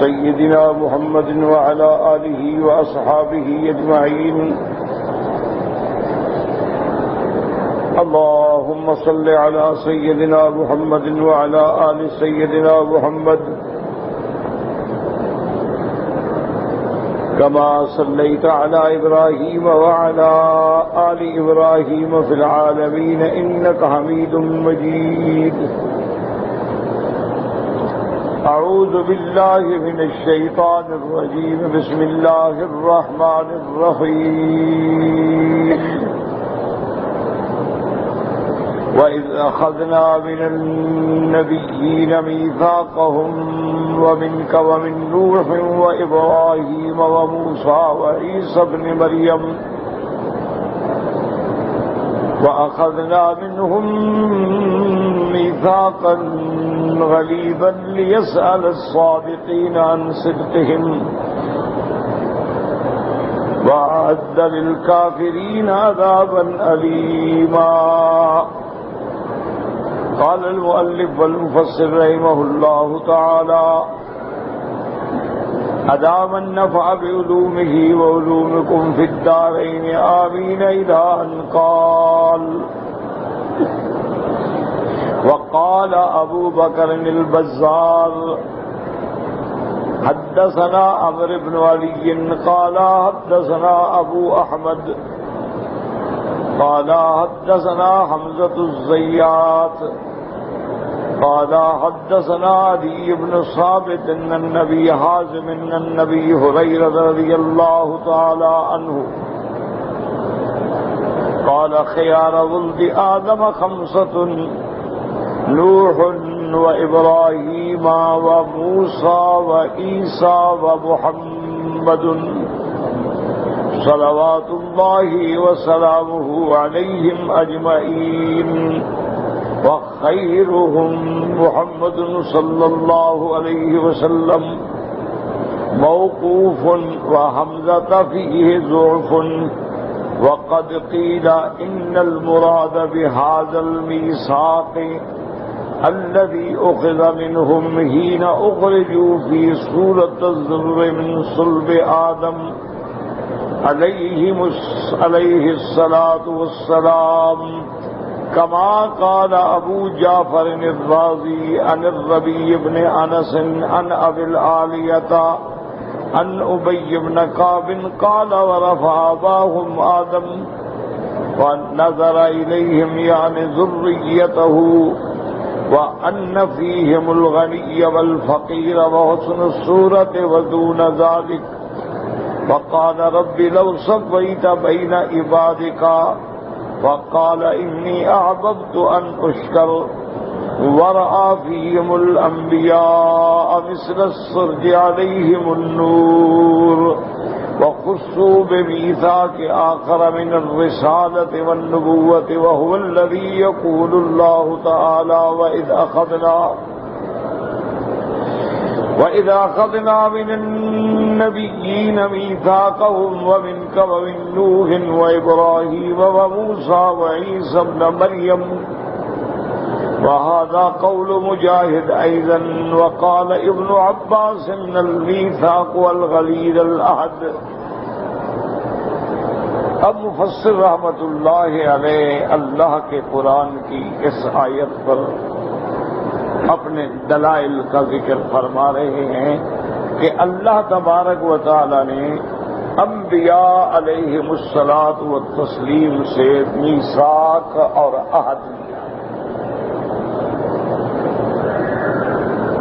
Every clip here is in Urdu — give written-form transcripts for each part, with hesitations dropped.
سيدنا محمد وعلى آله وأصحابه أجمعين. اللهم صل على سيدنا محمد وعلى آل سيدنا محمد كما صليت على إبراهيم وعلى آل إبراهيم في العالمين إنك حميد مجيد. أعوذ بالله من الشيطان الرجيم. بسم الله الرحمن الرحيم. وإذ أخذنا من النبيين ميثاقهم ومنك ومن نوح وإبراهيم وموسى وعيسى ابن مريم وأخذنا منهم ميثاقا غليظا ليسأل الصادقين عن صدقهم وأعد للكافرين عذابا أليما. قال المؤلف والمفسر رحمه الله تعالى: أدام النفع بعلومه وعلومكم في الدارين آمين. إلى أن قال: وقال أبو بكر البزار حدثنا عمرو بن علي قال حدثنا أبو أحمد قال حدثنا حمزة الزيات قال حدثنا علي بن ثابت أن النبي حازم أن النبي هريرة رضي الله تعالى عنه قال: خيار ولد آدم خمسة: نوح وإبراهيم وموسى وعيسى ومحمد صلوات الله وسلامه عليهم أجمعين. وخيرهم محمد صلى الله عليه وسلم موقوف وحمزة فيه ضعف. وقد قيل إن المراد بهذا الميثاق الذي أخذ منهم حين أخرجوا في سورة الذر من صلب آدم عليه الصلاة والسلام، كما قال أبو جعفر الرازي عن الربيع بن أنس عن أبي العالية عن أبي بن كعب قال: ورفع أباهم آدم ونظر إليهم يعني ذريته وأن فيهم الغني والفقير وحسن الصورة ودون ذلك، وقال: رب لو سويت بين عبادك، وقال: إني أحببت أن أشكر. ورأى فيهم الأنبياء مثل السرج عليهم النور، وخصوا بميثاق آخر من الرسالة والنبوة، وهو الذي يقول الله تعالى: وإذا أخذنا من النبيين ميثاقهم ومنك ومن نوح وإبراهيم وموسى وعيسى ابن مريم. وهذا قول مجاهد أيضا. وقال ابن عباس: إن الميثاق والغليظ العهد. اب مفسر رحمت اللہ علیہ اللہ کے قرآن کی اس آیت پر اپنے دلائل کا ذکر فرما رہے ہیں کہ اللہ تبارک و تعالی نے انبیاء علیہم الصلاۃ والتسلیم سے میثاق اور عہد لیا.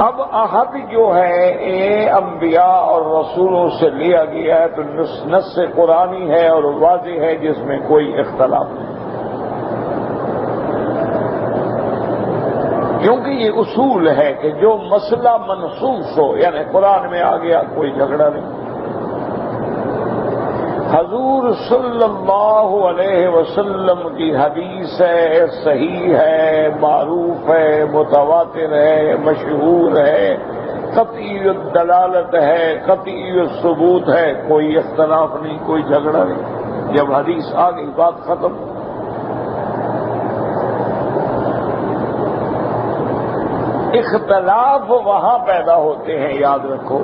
اب عہد جو ہے یہ انبیاء اور رسولوں سے لیا گیا ہے تو نص قرآنی ہے اور واضح ہے، جس میں کوئی اختلاف نہیں، کیونکہ یہ اصول ہے کہ جو مسئلہ منسوخ ہو یعنی قرآن میں آ گیا کوئی جھگڑا نہیں. حضور صلی اللہ علیہ وسلم کی حدیث ہے، صحیح ہے، معروف ہے، متواتر ہے، مشہور ہے، قطعی الدلالت ہے، قطعی الثبوت ہے، کوئی اختلاف نہیں، کوئی جھگڑا نہیں. جب حدیث آ گئی بات ختم. اختلاف وہاں پیدا ہوتے ہیں، یاد رکھو،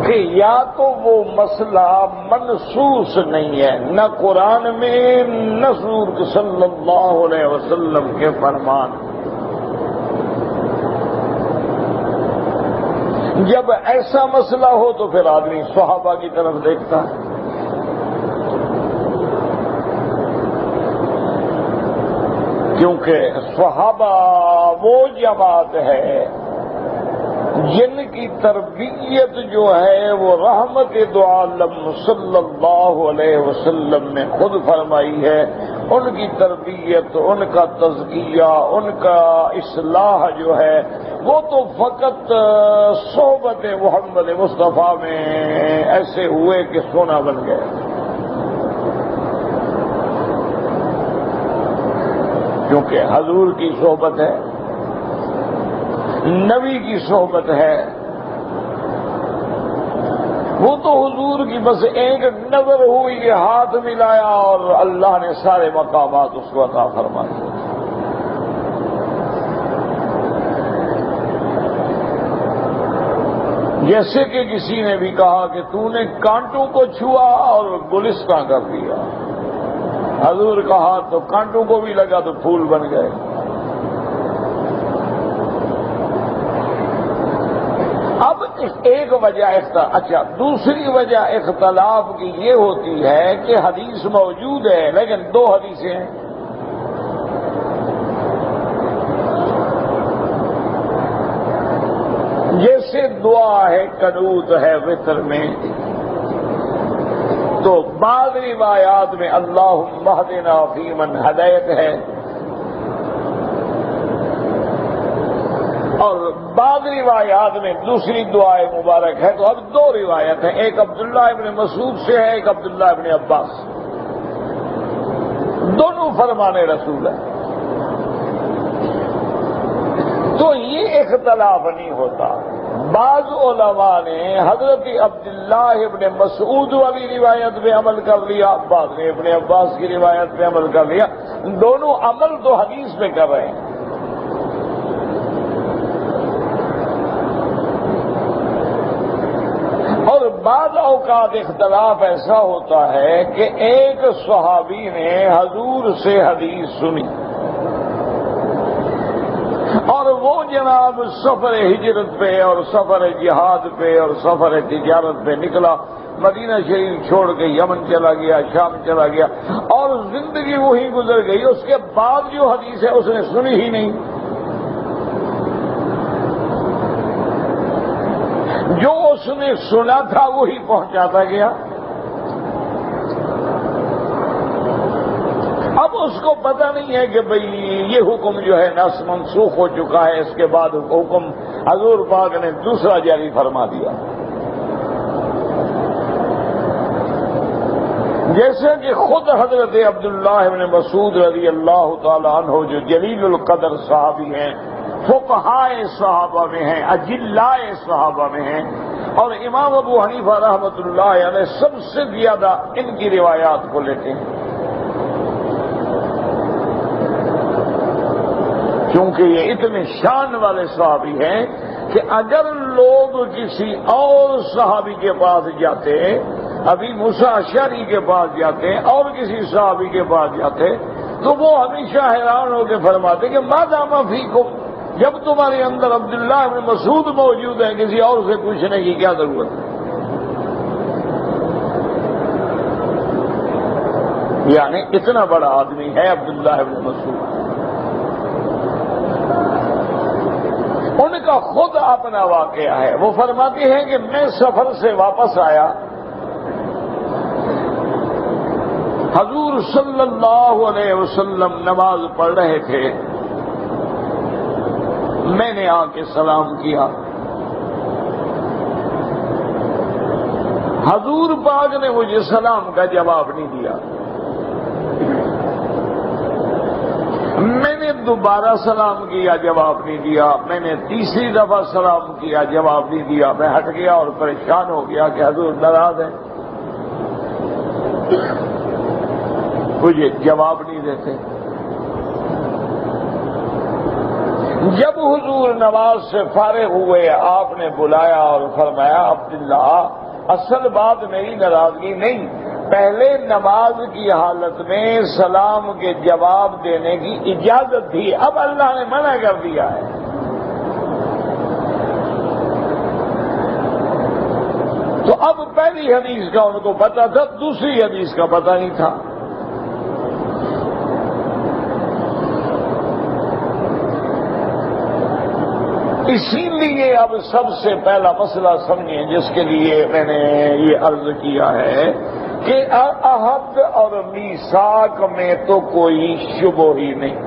کہ یا تو وہ مسئلہ منسوس نہیں ہے، نہ قرآن میں نہ حضور صلی اللہ علیہ وسلم کے فرمان۔ جب ایسا مسئلہ ہو تو پھر آدمی صحابہ کی طرف دیکھتا ہے۔ کیونکہ صحابہ وہ جماعت ہے جن کی تربیت جو ہے وہ رحمت دو عالم صلی اللہ علیہ وسلم نے خود فرمائی ہے۔ ان کی تربیت، ان کا تزکیہ، ان کا اصلاح جو ہے وہ تو فقط صحبت محمد مصطفیٰ میں ایسے ہوئے کہ سونا بن گئے۔ کیونکہ حضور کی صحبت ہے، نبی کی صحبت ہے، وہ تو حضور کی بس ایک نظر ہوئی، ہاتھ ملایا اور اللہ نے سارے مقامات اس کو عطا فرما دیے۔ جیسے کہ کسی نے بھی کہا کہ تو نے کانٹوں کو چھوا اور گلستاں کر دیا، حضور کہا تو کانٹوں کو بھی لگا تو پھول بن گئے۔ اب ایک وجہ اچھا، دوسری وجہ اختلاف کی یہ ہوتی ہے کہ حدیث موجود ہے لیکن دو حدیثیں ہیں۔ جیسے دعا ہے، قنوت ہے وتر میں، تو بعض روایات میں اللہم اہدنا فیمن ہدیت ہے، اور بعض روایات میں دوسری دعائے مبارک ہے۔ تو اب دو روایت ہیں، ایک عبداللہ ابن مسعود سے ہے، ایک عبداللہ ابن عباس، دونوں فرمان رسول ہیں۔ تو یہ اختلاف نہیں ہوتا۔ بعض علماء نے حضرت عبداللہ ابن مسعود والی روایت پہ عمل کر لیا، بعض نے ابن عباس کی روایت پہ عمل کر لیا، دونوں عمل تو حدیث پہ کر رہے ہیں۔ اور بعض اوقات اختلاف ایسا ہوتا ہے کہ ایک صحابی نے حضور سے حدیث سنی اور وہ جناب سفر ہجرت پہ اور سفر جہاد پہ اور سفر تجارت پہ نکلا، مدینہ شریف چھوڑ کے یمن چلا گیا، شام چلا گیا، اور زندگی وہی گزر گئی۔ اس کے بعد جو حدیث ہے اس نے سنی ہی نہیں۔ جو اس نے سنا تھا وہی پہنچاتا گیا۔ اب اس کو پتہ نہیں ہے کہ بھئی یہ حکم جو ہے نص منسوخ ہو چکا ہے، اس کے بعد حکم حضور پاک نے دوسرا جاری فرما دیا۔ جیسے کہ خود حضرت عبداللہ ابن مسعود رضی اللہ تعالی عنہ جو جلیل القدر صحابی ہیں، فقہائے صحابہ میں ہیں، اجلائے صحابہ میں ہیں، اور امام ابو حنیفہ رحمۃ اللہ علیہ سب سے زیادہ ان کی روایات کو لیتے ہیں، کیونکہ یہ اتنے شان والے صحابی ہیں کہ اگر لوگ کسی اور صحابی کے پاس جاتے، ابھی موسیٰ اشعری کے پاس جاتے اور کسی صحابی کے پاس جاتے، تو وہ ہمیشہ حیران ہو کے فرماتے کہ ما دام فیکم، جب تمہارے اندر عبداللہ ابن مسعود موجود ہے، کسی اور سے پوچھنے کی کیا ضرورت ہے؟ یعنی اتنا بڑا آدمی ہے عبداللہ ابن مسعود۔ ان کا خود اپنا واقعہ ہے، وہ فرماتے ہیں کہ میں سفر سے واپس آیا، حضور صلی اللہ علیہ وسلم نماز پڑھ رہے تھے، میں نے آ کے سلام کیا، حضور پاک نے مجھے سلام کا جواب نہیں دیا، میں نے دوبارہ سلام کیا، جواب نہیں دیا، میں نے تیسری دفعہ سلام کیا، جواب نہیں دیا، میں ہٹ گیا اور پریشان ہو گیا کہ حضور ناراض ہیں، مجھے جواب نہیں دیتے۔ جب حضور نماز سے فارغ ہوئے آپ نے بلایا اور فرمایا عبداللہ اصل بات میری ناراضگی نہیں، پہلے نماز کی حالت میں سلام کے جواب دینے کی اجازت تھی، اب اللہ نے منع کر دیا ہے۔ تو اب پہلی حدیث کا ان کو پتا تھا، دوسری حدیث کا پتا نہیں تھا۔ اسی لیے اب سب سے پہلا مسئلہ سمجھیں جس کے لیے میں نے یہ عرض کیا ہے کہ عہد اور میثاق میں تو کوئی شبہ ہی نہیں۔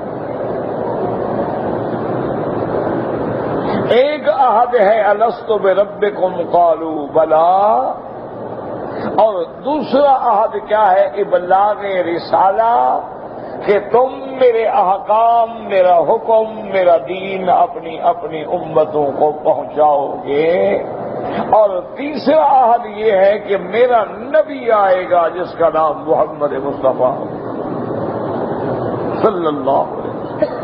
ایک عہد ہے الست بربکم قالوا بلا، اور دوسرا عہد کیا ہے ابلاغ رسالہ، کہ تم میرے احکام، میرا حکم، میرا دین اپنی اپنی امتوں کو پہنچاؤ گے، اور تیسرا عہد یہ ہے کہ میرا نبی آئے گا جس کا نام محمد مصطفیٰ صلی اللہ علیہ وسلم،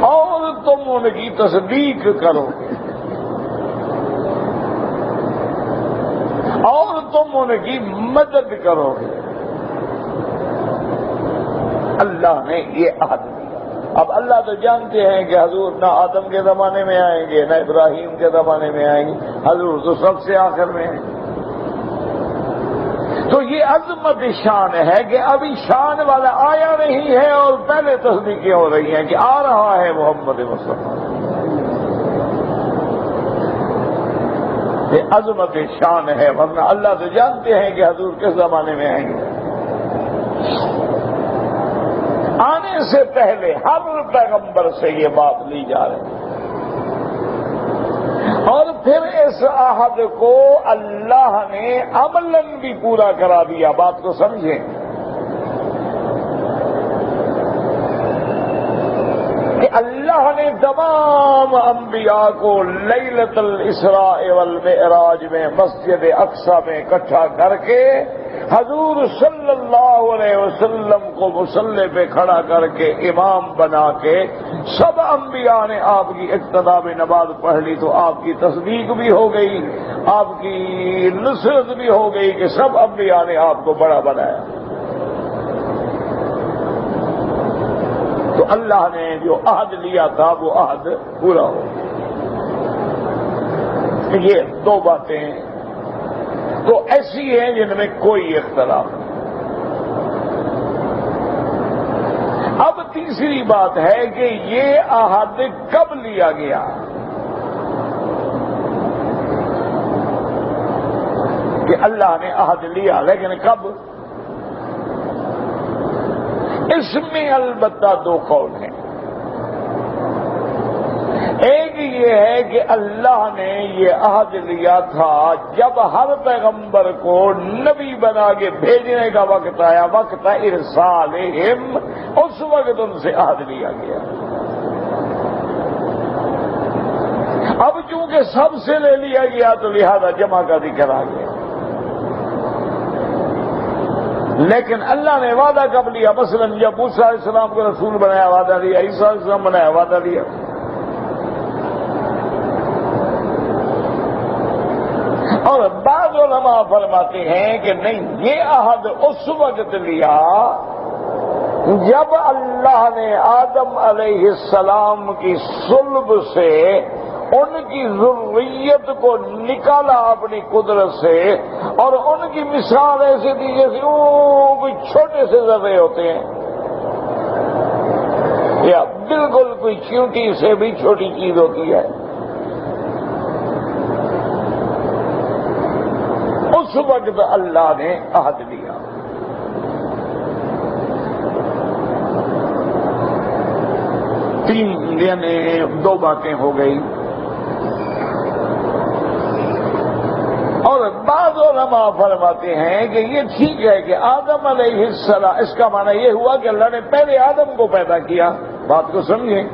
اور تم ان کی تصدیق کرو گے اور تم ان کی مدد کرو گے۔ اللہ نے یہ عہد دیا۔ اب اللہ تو جانتے ہیں کہ حضور نہ آدم کے زمانے میں آئیں گے نہ ابراہیم کے زمانے میں آئیں گے، حضور تو سب سے آخر میں ہیں۔ تو یہ عظمت شان ہے کہ ابھی شان والا آیا نہیں ہے اور پہلے تصدیقیں ہو رہی ہیں کہ آ رہا ہے محمد مصطفیٰ۔ یہ عظمت شان ہے، ورنہ اللہ تو جانتے ہیں کہ حضور کس زمانے میں آئیں گے۔ آنے سے پہلے ہر پیغمبر سے یہ بات لی جا رہی ہے، اور پھر اس عہد کو اللہ نے عملاً بھی پورا کرا دیا۔ بات کو سمجھیں، کہ اللہ نے تمام انبیاء کو لیلۃ الاسراء والمعراج میں مسجد اقصی میں اکٹھا کر کے حضور صلی اللہ علیہ وسلم کو مصلی پہ کھڑا کر کے امام بنا کے سب انبیاء نے آپ کی اقتداء میں نماز پڑھ لی، تو آپ کی تصدیق بھی ہو گئی، آپ کی نصرت بھی ہو گئی کہ سب انبیاء نے آپ کو بڑا بنایا۔ تو اللہ نے جو عہد لیا تھا وہ عہد پورا ہو۔ یہ دو باتیں تو ایسی ہیں جن میں کوئی اختلاف نہیں۔ اب تیسری بات ہے کہ یہ عہد کب لیا گیا؟ کہ اللہ نے عہد لیا، لیکن کب؟ اس میں البتہ دو قول ہیں۔ ایک یہ ہے کہ اللہ نے یہ عہد لیا تھا جب ہر پیغمبر کو نبی بنا کے بھیجنے کا وقت آیا، وقت ارسالہم، اس وقت ان سے عہد لیا گیا۔ اب چونکہ سب سے لے لیا گیا تو لہذا جمع کا ذکر آ گیا۔ لیکن اللہ نے وعدہ کب لیا؟ مثلا جب موسیٰ علیہ السلام کو رسول بنایا وعدہ لیا، عیسیٰ علیہ السلام بنایا وعدہ لیا۔ اور بعض علماء فرماتے ہیں کہ نہیں، یہ عہد اس وقت لیا جب اللہ نے آدم علیہ السلام کی صلب سے ان کی ذریت کو نکالا اپنی قدرت سے، اور ان کی مثال ایسی تھی جیسے کوئی چھوٹے سے ذرے ہوتے ہیں، یا بالکل کوئی چیونٹی سے بھی چھوٹی چیز ہوتی ہے۔ اس وقت اللہ نے عہد لیا۔ تین یعنی دو باتیں ہو گئی۔ اور بعض علماء فرماتے ہیں کہ یہ ٹھیک ہے کہ آدم علیہ السلام، اس کا معنی یہ ہوا کہ اللہ نے پہلے آدم کو پیدا کیا۔ بات کو سمجھیں،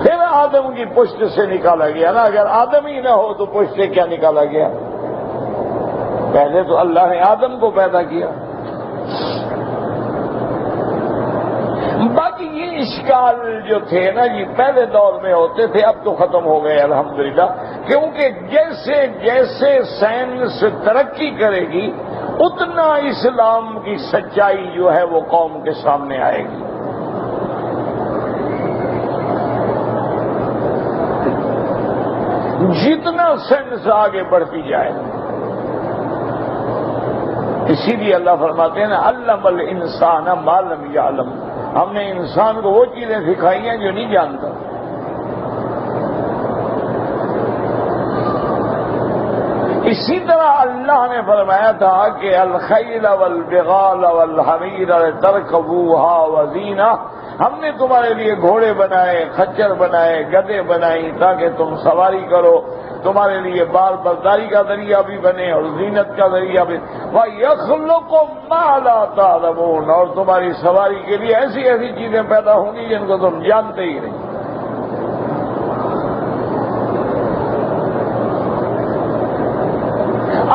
پھر آدم کی پشت سے نکالا گیا نا۔ اگر آدم ہی نہ ہو تو پشت سے کیا نکالا گیا؟ پہلے تو اللہ نے آدم کو پیدا کیا۔ باقی اشکال جو تھے نا جی پہلے دور میں ہوتے تھے، اب تو ختم ہو گئے الحمدللہ، کیونکہ جیسے جیسے سائنس ترقی کرے گی اتنا اسلام کی سچائی جو ہے وہ قوم کے سامنے آئے گی۔ جتنا سائنس آگے بڑھتی جائے، اسی لیے اللہ فرماتے ہیں نا علم الانسان ما لم یعلم، ہم نے انسان کو وہ چیزیں سکھائی ہیں جو نہیں جانتا۔ اسی طرح اللہ نے فرمایا تھا کہ الخیل والبغال والحمیر لترکبوها وزینہ، ہم نے تمہارے لیے گھوڑے بنائے، خچر بنائے، گدے بنائی تاکہ تم سواری کرو، تمہارے لیے بار برداری کا ذریعہ بھی بنے اور زینت کا ذریعہ بھی، وَيَخْلُقُ مَا لَا تَعْلَمُونَ، اور تمہاری سواری کے لیے ایسی ایسی چیزیں پیدا ہوں گی جن کو تم جانتے ہی نہیں۔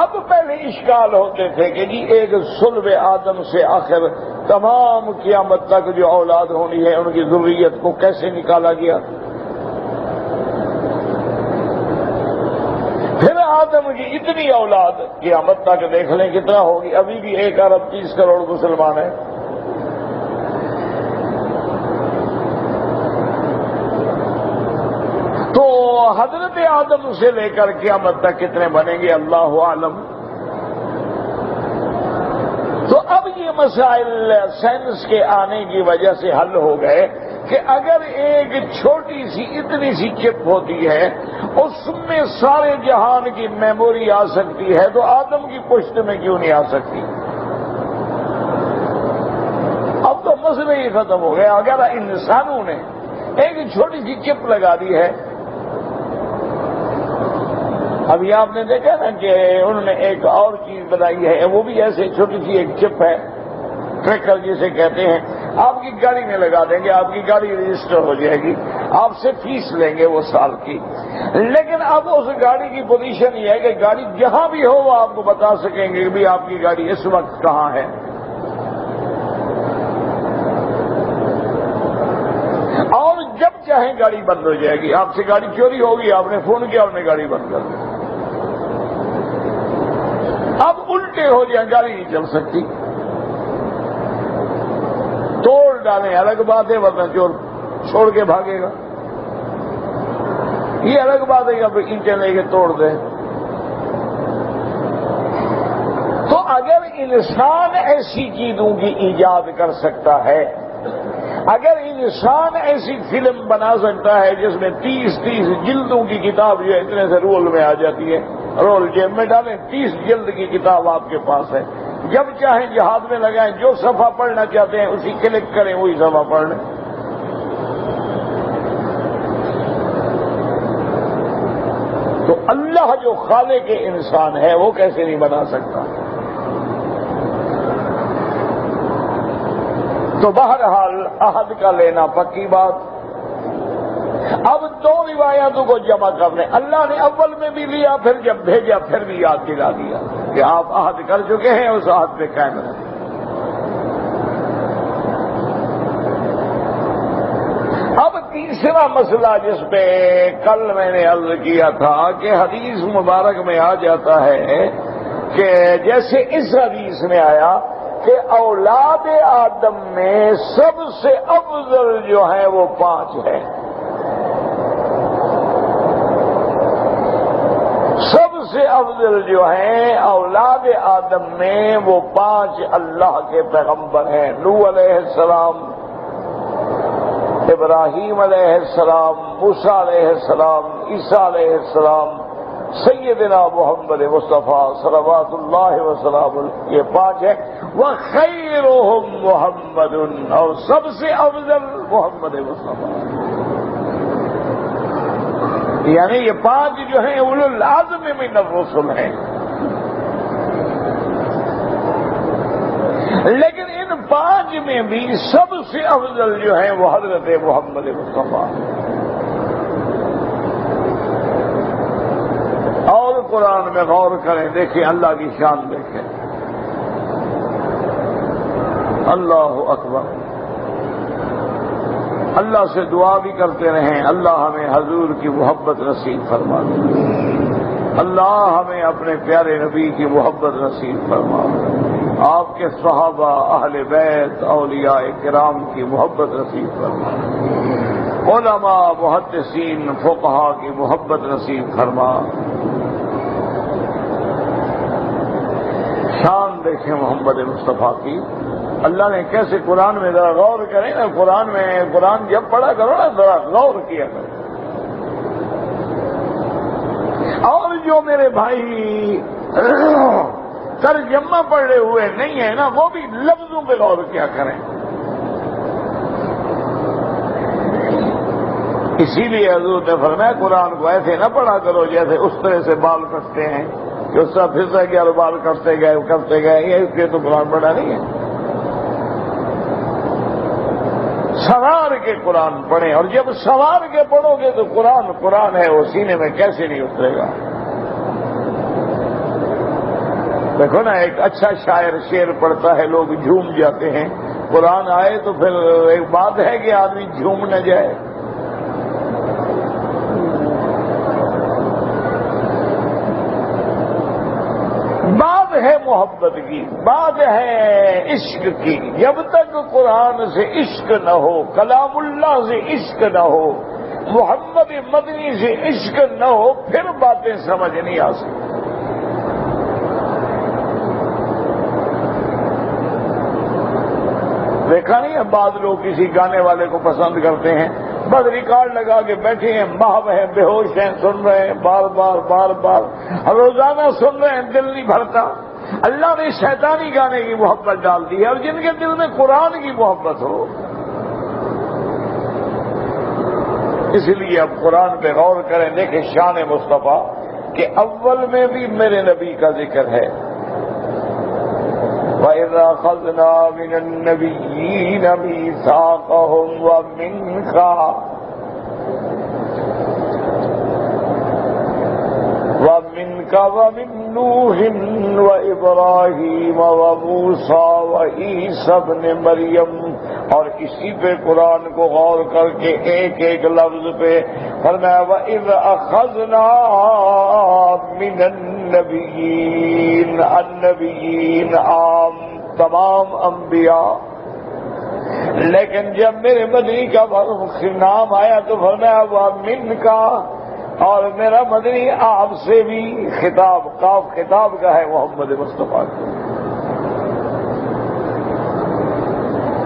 اب پہلے اشکال ہوتے تھے کہ جی ایک صلب آدم سے آخر تمام قیامت تک جو اولاد ہونی ہے ان کی ذریت کو کیسے نکالا گیا؟ پھر آدم کی اتنی اولاد قیامت تک دیکھ لیں کتنا ہوگی، ابھی بھی 1 ارب 30 کروڑ مسلمان ہیں۔ تو حضرت آدم سے لے کر قیامت تک کتنے بنیں گے اللہ عالم۔ تو اب یہ مسائل سائنس کے آنے کی وجہ سے حل ہو گئے کہ اگر ایک چھوٹی سی اتنی سی چپ ہوتی ہے اس میں سارے جہان کی میموری آ سکتی ہے تو آدم کی پشت میں کیوں نہیں آ سکتی؟ اب تو مسئلہ ہی ختم ہو گیا۔ اگر انسانوں نے ایک چھوٹی سی چپ لگا دی ہے، ابھی آپ نے دیکھا نا کہ انہوں نے ایک اور چیز بنائی ہے، وہ بھی ایسے چھوٹی سی ایک چپ ہے، ٹریکر جسے کہتے ہیں، آپ کی گاڑی میں لگا دیں گے، آپ کی گاڑی رجسٹر ہو جائے گی، آپ سے فیس لیں گے وہ سال کی، لیکن اب اس گاڑی کی پوزیشن یہ ہے کہ گاڑی جہاں بھی ہو وہ آپ کو بتا سکیں گے کہ بھی آپ کی گاڑی اس وقت کہاں ہے۔ اور جب چاہیں گاڑی بند ہو جائے گی، آپ سے گاڑی چوری ہوگی، آپ نے فون کیا اور نے گاڑی بند کر دی۔ اب الٹے ہو جائیں، گاڑی نہیں چل سکتی، توڑ ڈالیں الگ بات ہے، ورنہ چور چھوڑ کے بھاگے گا، یہ الگ بات ہے کہ اب اینٹیں لے کے توڑ دیں۔ تو اگر انسان ایسی چیزوں کی ایجاد کر سکتا ہے، اگر انسان ایسی فلم بنا سکتا ہے جس میں 30 جلدوں کی کتاب جو ہے اتنے سے رول میں آ جاتی ہے، رول جیب میں ڈالیں، 30 جلد کی کتاب آپ کے پاس ہے، جب چاہیں جہاد میں لگائیں، جو صفحہ پڑھنا چاہتے ہیں اسی کلک کریں وہی صفحہ پڑھ لیں۔ تو اللہ جو خالق انسان ہے وہ کیسے نہیں بنا سکتا؟ تو بہرحال عہد کا لینا پکی بات۔ اب 2 روایتوں کو جمع کر لیں، اللہ نے اول میں بھی لیا، پھر جب بھیجا پھر بھی یاد دلا دیا کہ آپ عہد کر چکے ہیں، اس عہد پہ قائم رہیں۔ اب تیسرا مسئلہ جس پہ کل میں نے عرض کیا تھا کہ حدیث مبارک میں آ جاتا ہے کہ جیسے اس حدیث میں آیا کہ اولاد آدم میں سب سے افضل جو ہے وہ 5 ہے، سب سے افضل جو ہیں اولاد آدم میں وہ 5 اللہ کے پیغمبر ہیں، نوح علیہ السلام، ابراہیم علیہ السلام، موسیٰ علیہ السلام، عیسیٰ علیہ السلام، سیدنا محمد مصطفیٰ صلوات اللہ وسلام، یہ 5 ہیں۔ وَخَيْرُهُمْ مُحَمَّدٌ، اور سب سے افضل محمد مصطفیٰ، یعنی یہ 5 جو ہیں اولو العزم من الرسل ہیں، لیکن ان 5 میں بھی سب سے افضل جو ہیں وہ حضرت محمد مصطفیٰ۔ اور قرآن میں غور کریں، دیکھیں اللہ کی شان دیکھیں، اللہ اکبر۔ اللہ سے دعا بھی کرتے رہیں اللہ ہمیں حضور کی محبت نصیب فرما دے، اللہ ہمیں اپنے پیارے نبی کی محبت نصیب فرما دے، آپ کے صحابہ اہل بیت اولیاء کرام کی محبت نصیب فرما دے، علماء محدثین فقہا کی محبت نصیب فرما۔ شان دیکھیں محمد مصطفیٰ کی، اللہ نے کیسے قرآن میں ذرا غور کریں نا، قرآن جب پڑھا کرو نا ذرا غور کیا کرو۔ اور جو میرے بھائی ترجمہ پڑھے ہوئے نہیں ہیں نا وہ بھی لفظوں پہ غور کیا کریں۔ اسی لیے حضور نے فرمایا قرآن کو ایسے نہ پڑھا کرو جیسے اس طرح سے بال کٹتے ہیں کہ اس طرح پھر گیا اور بال کرتے گئے یہ اس لیے تو قرآن پڑھا نہیں ہے۔ سوار کے قرآن پڑھیں، اور جب سوار کے پڑھو گے تو قرآن ہے وہ سینے میں کیسے نہیں اترے گا۔ دیکھو نا ایک اچھا شاعر شعر پڑھتا ہے لوگ جھوم جاتے ہیں، قرآن آئے تو پھر ایک بات ہے کہ آدمی جھوم نہ جائے۔ بات ہے محبت کی، بات ہے عشق کی، جب تک قرآن سے عشق نہ ہو، کلام اللہ سے عشق نہ ہو، محمد مدنی سے عشق نہ ہو، پھر باتیں سمجھ نہیں آ سکتی۔ دیکھا نہیں ہے بعض لوگ کسی گانے والے کو پسند کرتے ہیں، بس ریکارڈ لگا کے بیٹھے ہیں، محو ہیں، بے ہوش ہیں، سن رہے ہیں بار بار روزانہ سن رہے ہیں، دل نہیں بھرتا۔ اللہ نے شیطانی گانے کی محبت ڈال دی ہے، اور جن کے دل میں قرآن کی محبت ہو، اس لیے اب قرآن پہ غور کریں۔ دیکھیں شان مصطفیٰ کہ اول میں بھی میرے نبی کا ذکر ہے، وَإِذْ أَخَذْنَا مِنَ النَّبِيِّينَ مِيثَاقَهُمْ وَمِنْكَ وَمِنْ نُوحٍ وَإِبْرَاهِيمَ وَمُوسَى وَعِيسَى ابْنِ مَرْيَمَ۔ اور اسی پہ قرآن کو غور کر کے ایک ایک لفظ پہ فرمایا وَإِذْ أَخَذْنَا مِنَ النَّبِيِّينَ عام تمام انبیاء، لیکن جب میرے مدنی کا نام آیا تو فرمایا وَمِنْكَ، اور میرا مدنی آپ سے بھی خطاب، قاف خطاب کا ہے محمد مصطفیٰ کو۔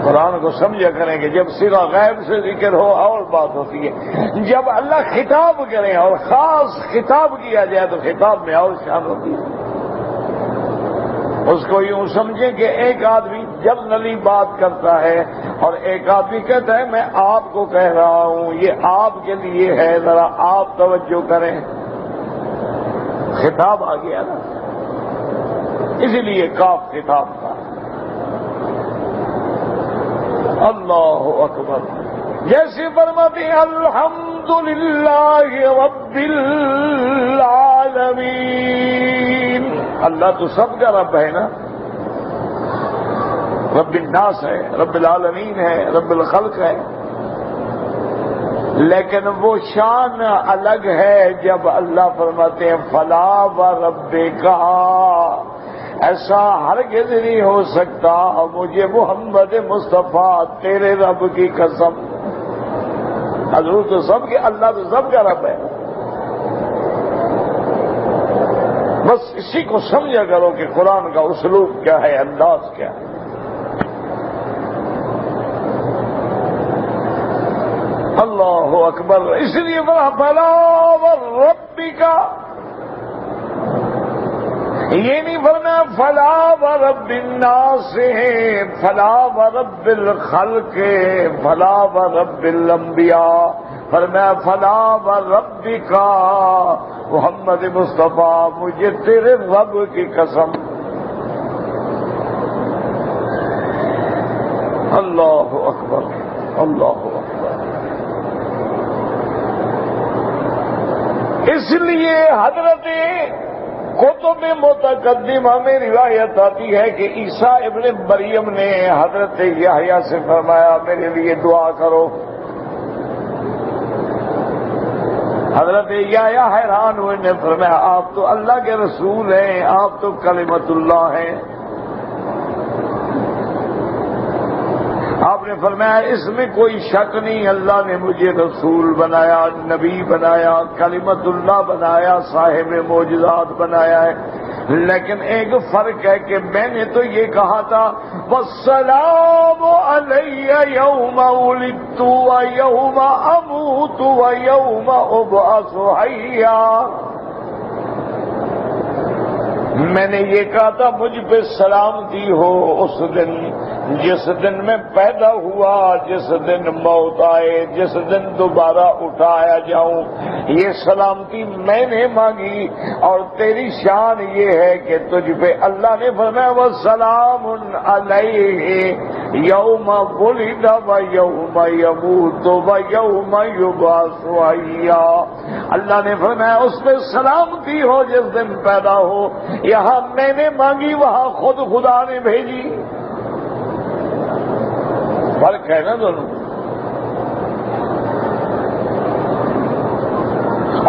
قرآن کو سمجھا کریں کہ جب صرف غیب سے ذکر ہو اور بات ہوتی ہے، جب اللہ خطاب کرے اور خاص خطاب کیا جائے تو خطاب میں اور شان ہوتی ہے۔ اس کو یوں سمجھیں کہ ایک آدمی جنرلی بات کرتا ہے اور ایک آدمی کہتا ہے میں آپ کو کہہ رہا ہوں، یہ آپ کے لیے ہے، ذرا آپ توجہ کریں۔ خطاب آ گیا نا، اسی لیے کاف خطاب کا۔ اللہ اکبر، جیسے فرماتے ہیں الحمدللہ رب العالمین، اللہ تو سب کا رب ہے نا، رب الناس ہے، رب العالمین ہے، رب الخلق ہے، لیکن وہ شان الگ ہے جب اللہ فرماتے ہیں فلا وربک، ایسا ہرگز نہیں ہو سکتا مجھے محمد مصطفیٰ تیرے رب کی قسم۔ حضور تو سب کے، اللہ تو سب کا رب ہے۔ بس اسی کو سمجھا کرو کہ قرآن کا اسلوب کیا ہے، انداز کیا ہے۔ اللہ اکبر، اس لیے فلا وربک، یہ نہیں فرمایا فلا ورب الناس ہے، فلا ورب الخلق ہے، فلا ورب الانبیاء، فرمایا فلا وربک محمد مصطفیٰ مجھے تیرے رب کی قسم۔ اللہ اکبر، اللہ اکبر۔ اس لیے حضرت کتب متقدمہ میں روایت آتی ہے کہ عیسیٰ ابن مریم نے حضرت یحییٰ سے فرمایا میرے لیے دعا کرو، حضرت یحییٰ حیران ہوئے، نے فرمایا آپ تو اللہ کے رسول ہیں، آپ تو کلمۃ اللہ ہیں۔ آپ نے فرمایا اس میں کوئی شک نہیں، اللہ نے مجھے رسول بنایا، نبی بنایا، کلمۃ اللہ بنایا، صاحب معجزات بنایا ہے، لیکن ایک فرق ہے کہ میں نے تو یہ کہا تھا والسلام علی یوم ولدت ویوم اموت ویوم ابعث حیا، میں نے یہ کہا تھا مجھ پہ سلامتی ہو اس دن جس دن میں پیدا ہوا، جس دن موت آئے، جس دن دوبارہ اٹھایا جاؤں، یہ سلامتی میں نے مانگی، اور تیری شان یہ ہے کہ تجھ پہ اللہ نے فرمایا وسلام علیہ یوم ولد ویوم یموت ویوم یبعث حیا، اللہ نے فرمایا اس پہ سلامتی ہو جس دن پیدا ہو، یہاں میں نے مانگی وہاں خود خدا نے بھیجی، فرق ہے نا دونوں۔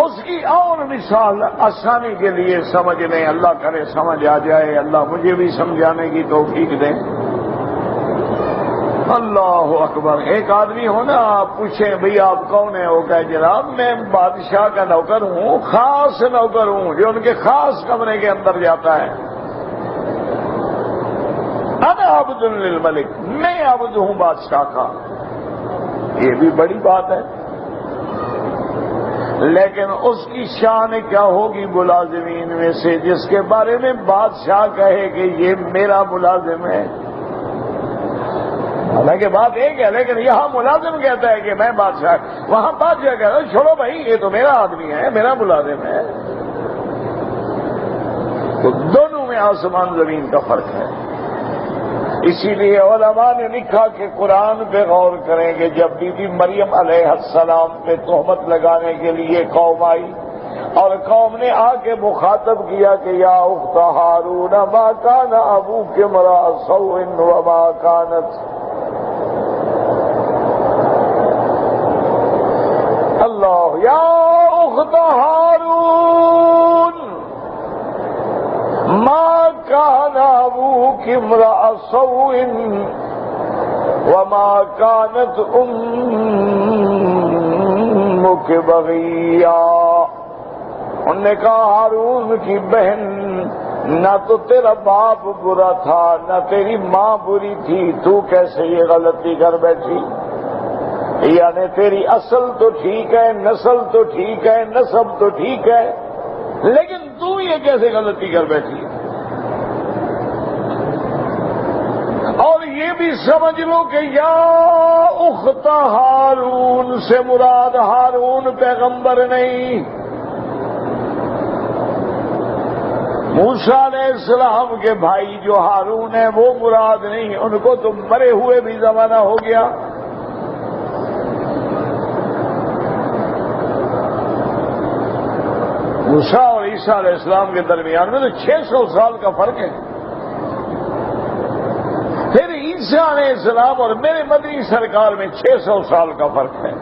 اس کی اور مثال آسانی کے لیے سمجھ لیں، اللہ کرے سمجھ آ جائے، اللہ مجھے بھی سمجھانے کی توفیق دے۔ اللہ اکبر، ایک آدمی ہو نا، آپ پوچھیں بھئی آپ کون ہیں، وہ کہے جناب میں بادشاہ کا نوکر ہوں، خاص نوکر ہوں جو ان کے خاص کمرے کے اندر جاتا ہے، انا عبد للملک، میں عبد ہوں بادشاہ کا، یہ بھی بڑی بات ہے، لیکن اس کی شان کیا ہوگی ملازمین میں سے جس کے بارے میں بادشاہ کہے کہ یہ میرا ملازم ہے؟ حالانکہ بات ایک ہے، لیکن یہاں ملازم کہتا ہے کہ میں بادشاہ، وہاں بادشاہ کہتا ہے چھوڑو بھائی یہ تو میرا آدمی ہے، میرا ملازم ہے۔ تو دونوں میں آسمان زمین کا فرق ہے۔ اسی لیے علماء نے لکھا کہ قرآن پہ غور کریں کہ جب بی بی مریم علیہ السلام پہ تہمت لگانے کے لیے قوم آئی اور قوم نے آ کے مخاطب کیا کہ یا اخت ہارون ما کان ابوک امرأ سوء وما کانت، اللہ یا اخت ہارون ما کان ابوک امرأ سوء وما کانت امک بغیا، انہوں نے کہا ہارون کی بہن نہ تو تیرا باپ برا تھا نہ تیری ماں بری تھی، تو کیسے یہ غلطی کر بیٹھی؟ یعنی تیری اصل تو ٹھیک ہے، نسل تو ٹھیک ہے، نسب تو ٹھیک ہے، لیکن تو یہ کیسے غلطی کر بیٹھی؟ اور یہ بھی سمجھ لو کہ یا اخت ہارون سے مراد ہارون پیغمبر نہیں، موسیٰ علیہ السلام کے بھائی جو ہارون ہیں وہ مراد نہیں، ان کو تو مرے ہوئے بھی زمانہ ہو گیا۔ موسیٰ اور عیسیٰ علیہ السلام کے درمیان میں تو 600 سال کا فرق ہے، پھر عیسیٰ علیہ السلام اور میرے مدنی سرکار میں 600 سال کا فرق ہے۔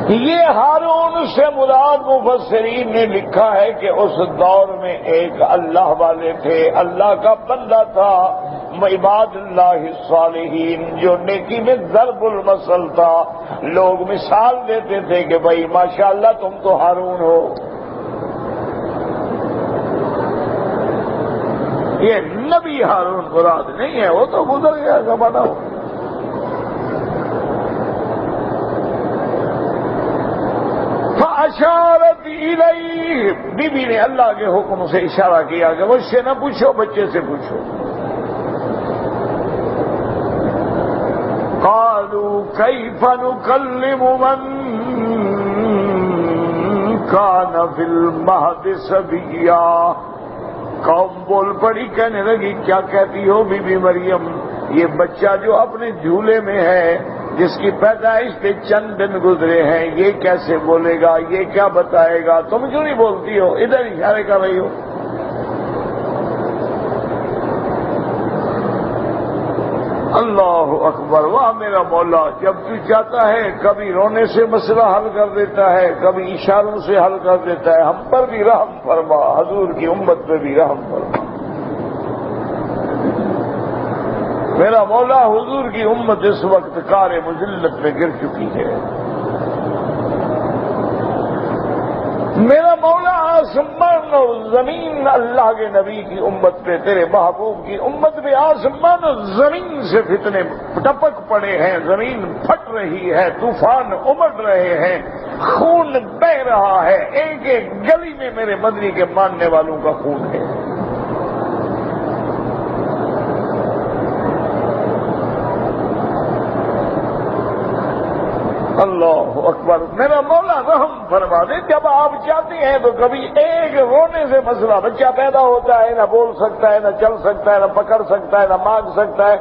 یہ ہارون سے مراد مفسرین نے لکھا ہے کہ اس دور میں ایک اللہ والے تھے، اللہ کا بندہ تھا، عباد اللہ الصالحین، جو نیکی میں ضرب المثل تھا، لوگ مثال دیتے تھے کہ بھائی ماشاءاللہ تم تو ہارون ہو۔ یہ نبی ہارون مراد نہیں ہے، وہ تو گزر گیا زمانہ ہو۔ فاشارت الیہ، بی بی نے اللہ کے حکم سے اشارہ کیا کہ مجھ سے نہ پوچھو، بچے سے پوچھو۔ قالوا کیف نکلم من کان فی المہد صبیا، قوم بول پڑی کہنے لگی کیا کہتی ہو بی بی مریم، یہ بچہ جو اپنے جھولے میں ہے، جس کی پیدائش پہ چند دن گزرے ہیں، یہ کیسے بولے گا، یہ کیا بتائے گا؟ تم کیوں نہیں بولتی ہو؟ ادھر اشارے کر رہی ہو۔ اللہ اکبر، واہ میرا مولا، جب تو چاہتا ہے کبھی رونے سے مسئلہ حل کر دیتا ہے، کبھی اشاروں سے حل کر دیتا ہے۔ ہم پر بھی رحم فرما، حضور کی امت پہ بھی رحم فرما۔ میرا مولا، حضور کی امت اس وقت کار مذلت میں گر چکی ہے۔ میرا مولا، آسمان اور زمین اللہ کے نبی کی امت پہ، تیرے محبوب کی امت پہ آسمان اور زمین سے فتنے ٹپک پڑے ہیں، زمین پھٹ رہی ہے، طوفان امڑ رہے ہیں، خون بہ رہا ہے، ایک ایک گلی میں میرے مدنی کے ماننے والوں کا خون ہے۔ اللہ اکبر، میرا مولا رحم فرما دے۔ جب آپ چاہتے ہیں تو کبھی ایک رونے سے مسئلہ، بچہ پیدا ہوتا ہے، نہ بول سکتا ہے، نہ چل سکتا ہے، نہ پکڑ سکتا ہے، نہ مانگ سکتا ہے،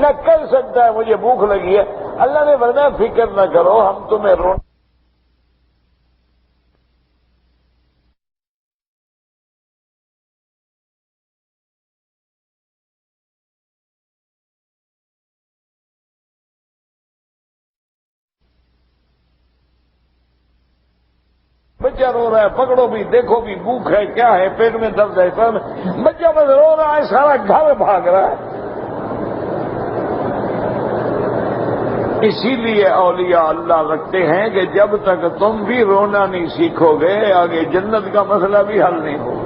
نہ کر سکتا ہے مجھے بھوک لگی ہے، اللہ نے فرمایا فکر نہ کرو، ہم تمہیں رونے بچہ رو رہا ہے، پکڑو بھی، دیکھو بھی، بھوک ہے، کیا ہے، پیٹ میں درد ہے، بچہ بس رو رہا ہے، سارا گھر بھاگ رہا ہے۔ اسی لیے اولیاء اللہ رکھتے ہیں کہ جب تک تم بھی رونا نہیں سیکھو گے، آگے جنت کا مسئلہ بھی حل نہیں ہوگا۔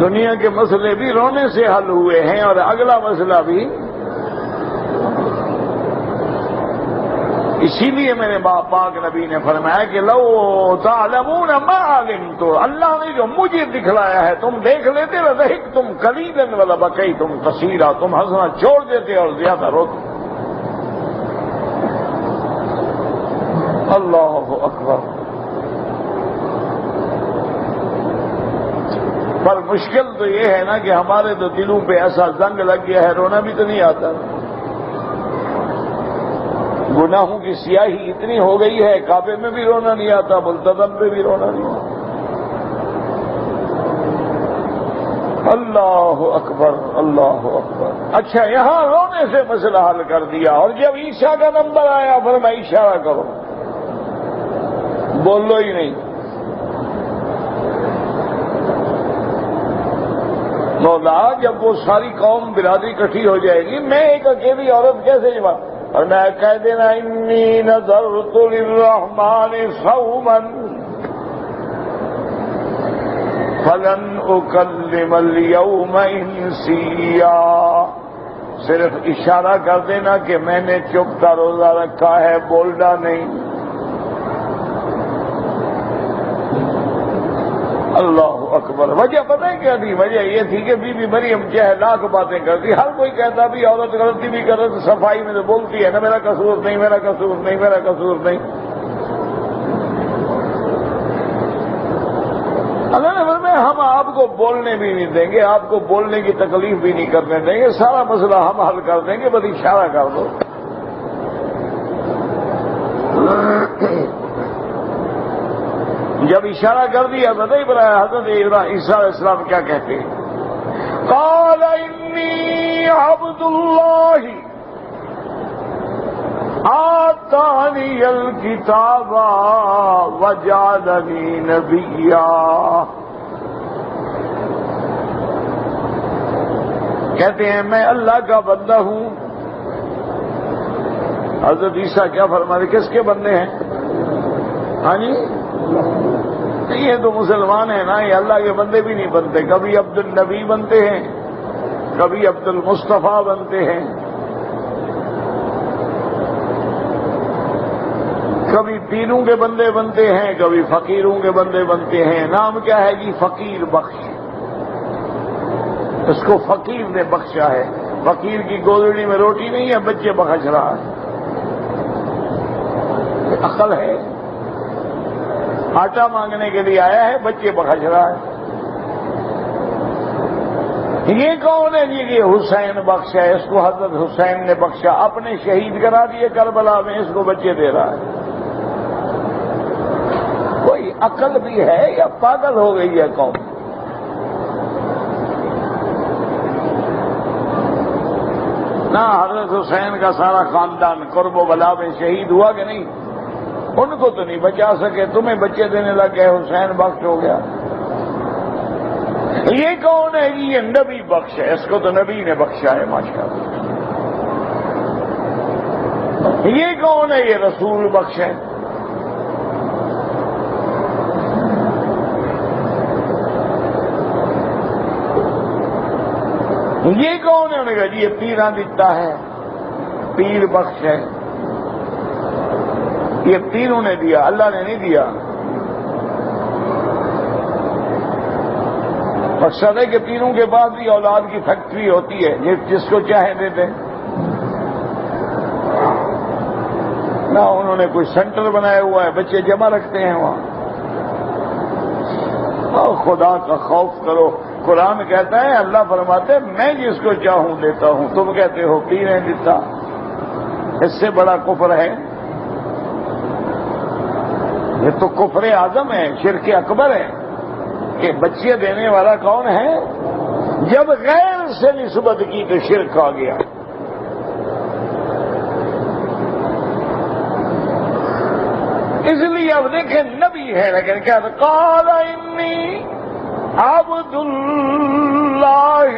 دنیا کے مسئلے بھی رونے سے حل ہوئے ہیں، اور اگلا مسئلہ بھی۔ اسی لیے میرے پاک نبی نے فرمایا کہ لو تعلمون ما علمت، اللہ نے جو مجھے دکھلایا ہے تم دیکھ لیتے، لضحکتم قلیلا ولبکیتم کثیرا، تم ہنسنا چھوڑ دیتے اور زیادہ روتے۔ اللہ اکبر۔ پر مشکل تو یہ ہے نا کہ ہمارے تو دلوں پہ ایسا زنگ لگ گیا ہے، رونا بھی تو نہیں آتا۔ گناہوں کی سیاہی اتنی ہو گئی ہے، کعبے میں بھی رونا نہیں آتا، ملتزم پہ بھی رونا نہیں آتا۔ اللہ اکبر، اللہ اکبر۔ اچھا، یہاں رونے سے مسئلہ حل کر دیا، اور جب عیشاء کا نمبر آیا فرمایا اشارہ کرو، بولو ہی نہیں۔ مولا، جب وہ ساری قوم برادری اکٹھی ہو جائے گی، میں ایک اکیلی عورت کیسے جواب؟ اور میں کہہ دینا انی نذرت للرحمن صوما فلن اکلم اليوم انسیا، صرف اشارہ کر دینا کہ میں نے چپ کا روزہ رکھا ہے، بولنا نہیں۔ اللہ اکبر۔ وجہ پتہ ہے کیا تھی؟ وجہ یہ تھی کہ بی بی مریم چاہے لاکھ باتیں کرتی، ہر کوئی کہتا بھی عورت غلطی بھی کرے، صفائی میں تو بولتی ہے نا میرا قصور نہیں، میرا قصور نہیں، میرا قصور نہیں۔ اللہ نے فرمایا ہم آپ کو بولنے بھی نہیں دیں گے، آپ کو بولنے کی تکلیف بھی نہیں کرنے دیں گے، سارا مسئلہ ہم حل کر دیں گے، بس اشارہ کر دو۔ جب اشارہ کر دیا حضرت عیسیٰ علیہ السلام کیا کہتے ہیں؟ قال انی عبد اللہ آتانی الکتاب وجعلنی نبیا، کہتے ہیں میں اللہ کا بندہ ہوں۔ حضرت عیسیٰ کیا فرما رہے؟ کس کے بندے ہیں؟ ہاں جی، یہ تو مسلمان ہیں نا، یہ اللہ کے بندے بھی نہیں بنتے، کبھی عبد النبی بنتے ہیں، کبھی عبد المصطفیٰ بنتے ہیں، کبھی پیروں کے بندے بنتے ہیں، کبھی فقیروں کے بندے بنتے ہیں۔ نام کیا ہے جی؟ فقیر بخش، اس کو فقیر نے بخشا ہے۔ فقیر کی گودڑی میں روٹی نہیں ہے، بچے بخش رہا ہے، عقل ہے؟ آٹا مانگنے کے لیے آیا ہے، بچے بخش رہا ہے۔ یہ کون ہے جی؟ یہ حسین بخش ہے، اس کو حضرت حسین نے بخشا، اپنے شہید کرا دیے کربلا میں، اس کو بچے دے رہا ہے۔ کوئی عقل بھی ہے یا پاگل ہو گئی ہے قوم؟ نہ حضرت حسین کا سارا خاندان قرب و بلا میں شہید ہوا کہ نہیں؟ ان کو تو نہیں بچا سکے، تمہیں بچے دینے لگ گئے، حسین بخش ہو گیا۔ یہ کون ہے جی؟ یہ نبی بخش ہے، اس کو تو نبی نے بخشا ہے ماشاءاللہ۔ یہ کون ہے؟ یہ رسول بخش ہے۔ یہ کون ہے؟ انہوں نے کہا جی یہ پیراں دیتا ہے، پیر بخش ہے۔ یہ پیروں نے دیا، اللہ نے نہیں دیا۔ مقصد ہے کہ پیروں کے پاس بھی اولاد کی فیکٹری ہوتی ہے، جس کو چاہے دے دیں۔ نہ انہوں نے کوئی سینٹر بنایا ہوا ہے، بچے جمع رکھتے ہیں وہاں۔ اور خدا کا خوف کرو، قرآن کہتا ہے، اللہ فرماتے ہیں میں جس کو چاہوں دیتا ہوں، تم کہتے ہو پیر ہیں دیتا۔ اس سے بڑا کفر ہے؟ یہ تو کفر اعظم ہے، شرک اکبر ہے کہ بچے دینے والا کون ہے؟ جب غیر سے نسبت کی تو شرک آ گیا۔ اس لیے اب دیکھیں نبی ہے لیکن کیا قال انی عبد اللہ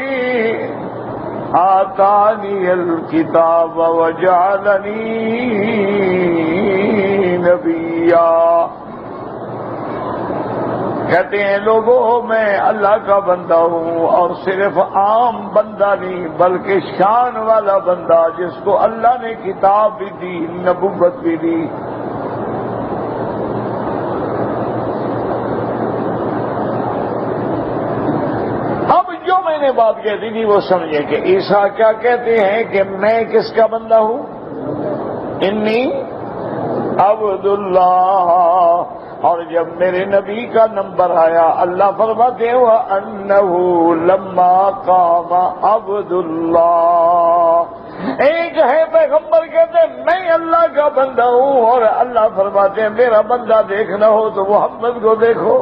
آتانی الکتاب وجعلنی نبیا۔ کہتے ہیں لوگوں میں اللہ کا بندہ ہوں، اور صرف عام بندہ نہیں بلکہ شان والا بندہ جس کو اللہ نے کتاب بھی دی، نبوت بھی دی۔ میں نے بات کہتی تھی وہ سمجھے کہ عیسیٰ کیا کہتے ہیں کہ میں کس کا بندہ ہوں؟ انی عبد اللہ۔ اور جب میرے نبی کا نمبر آیا اللہ فرماتے ہیں وَأَنَّهُ لَمَّا قَامَ عَبْدُ اللَّهِ۔ ایک ہے پیغمبر کہتے ہیں میں اللہ کا بندہ ہوں، اور اللہ فرماتے ہیں میرا بندہ دیکھنا ہو تو محمد کو دیکھو،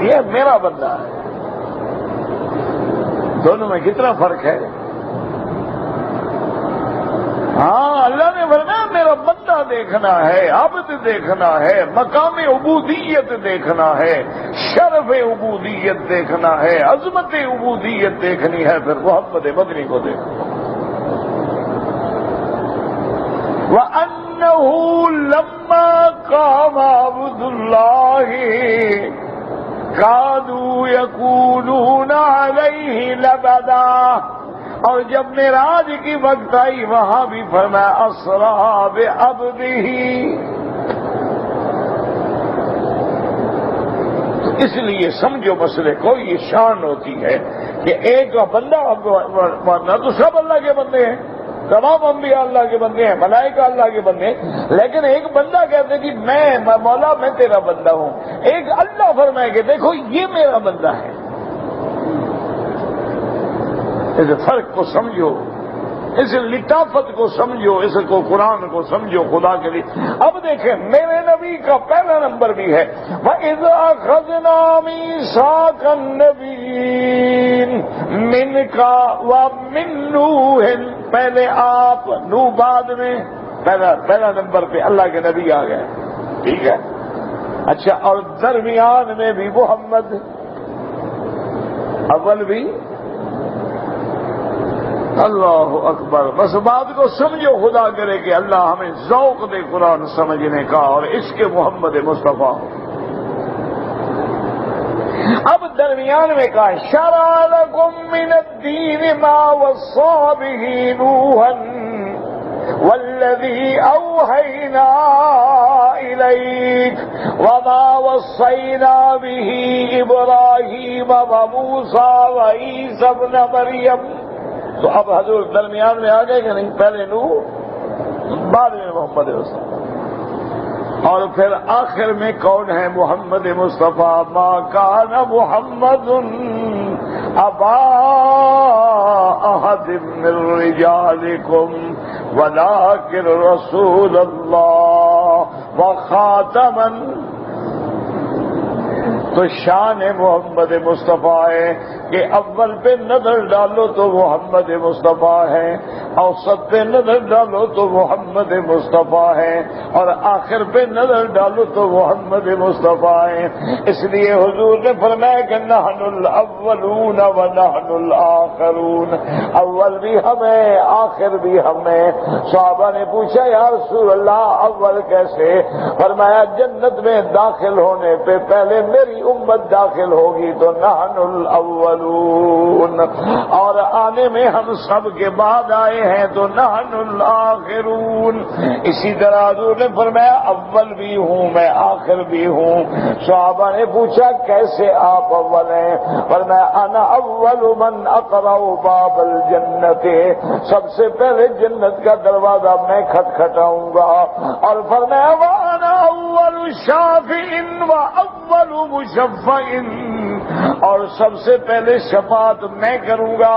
یہ میرا بندہ ہے۔ دونوں میں کتنا فرق ہے؟ ہاں اللہ نے فرمایا میرا بندہ دیکھنا ہے، عبد دیکھنا ہے، مقام عبودیت دیکھنا ہے، شرف عبودیت دیکھنا ہے، عظمت عبودیت دیکھنی ہے، پھر محمد مدنی کو دیکھو۔ وَأَنَّهُ لَمَّا قَامَ عَبْدُ اللَّهِ كَادُوا يَكُونُونَ عَلَيْهِ لَبَدًا۔ اور جب معراج کی وقت آئی وہاں بھی فرمایا أَسْرَىٰ بِعَبْدِهِ۔ اس لیے سمجھو مسئلے کو، یہ شان ہوتی ہے کہ ایک بندہ نہ تو سب اللہ کے بندے ہیں، تمام انبیاء اللہ کے بندے ہیں، ملائکہ اللہ کے بندے ہیں، لیکن ایک بندہ کہتے کہ میں مولا میں تیرا بندہ ہوں، ایک اللہ فرمائے کہ دیکھو یہ میرا بندہ ہے۔ اس فرق کو سمجھو، اس لطافت کو سمجھو، اس کو قرآن کو سمجھو خدا کے لیے۔ اب دیکھیں میرے نبی کا پہلا نمبر بھی ہے وَإِذْ أَخَذْنَا مِيثَاقَ النَّبِيِّينَ مِنْكَ وَمِن نُوحٍ۔ پہلے آپ، نوح بعد میں، پہلا نمبر پہ اللہ کے نبی آ گئے، ٹھیک ہے۔ اچھا، اور درمیان میں بھی محمد، اول بھی اللہ اکبر۔ بس بات کو سمجھو، خدا کرے کہ اللہ ہمیں ذوق دے قرآن سمجھنے کا اور عشق محمد مصطفیٰ۔ اب درمیان میں کہا شرع لکم من الدین ما وصى به نوحا والذی اوحینا الیک وما وصینا به ابراہیم وموسیٰ وعیسیٰ ابن مریم۔ تو اب حضور درمیان میں آ گئے کہ نہیں؟ پہلے نوح، بعد میں محمد رسول، اور پھر آخر میں کون ہے؟ محمد مصطفیٰ۔ ما کان محمد ابا احد من رجالکم ولکن رسول اللہ وخاتما۔ تو شان محمد مصطفیٰ ہے کہ اول پہ نظر ڈالو تو محمد مصطفیٰ ہے، اوسط پہ نظر ڈالو تو محمد مصطفیٰ ہے، اور آخر پہ نظر ڈالو تو محمد مصطفیٰ ہے۔ اس لیے حضور نے فرمایا کہ نحن الاولون و نحن الآخرون، اول بھی ہمیں آخر بھی ہمیں۔ صحابہ نے پوچھا یا رسول اللہ اول کیسے؟ فرمایا جنت میں داخل ہونے پہ پہلے میری امت داخل ہوگی تو نحن الاولون، اور آنے میں ہم سب کے بعد آئے ہیں تو نحن الآخرون۔ اسی طرح حضور نے فرمایا اول بھی ہوں میں آخر بھی ہوں۔ صحابہ نے پوچھا کیسے آپ اول ہیں؟ فرمایا انا اول من اقرع باب الجنت، سب سے پہلے جنت کا دروازہ میں کھٹکھٹاؤں گا، اور فرمایا وانا اول شافع و اول مشفع، اور سب سے پہلے شفاعت میں کروں گا،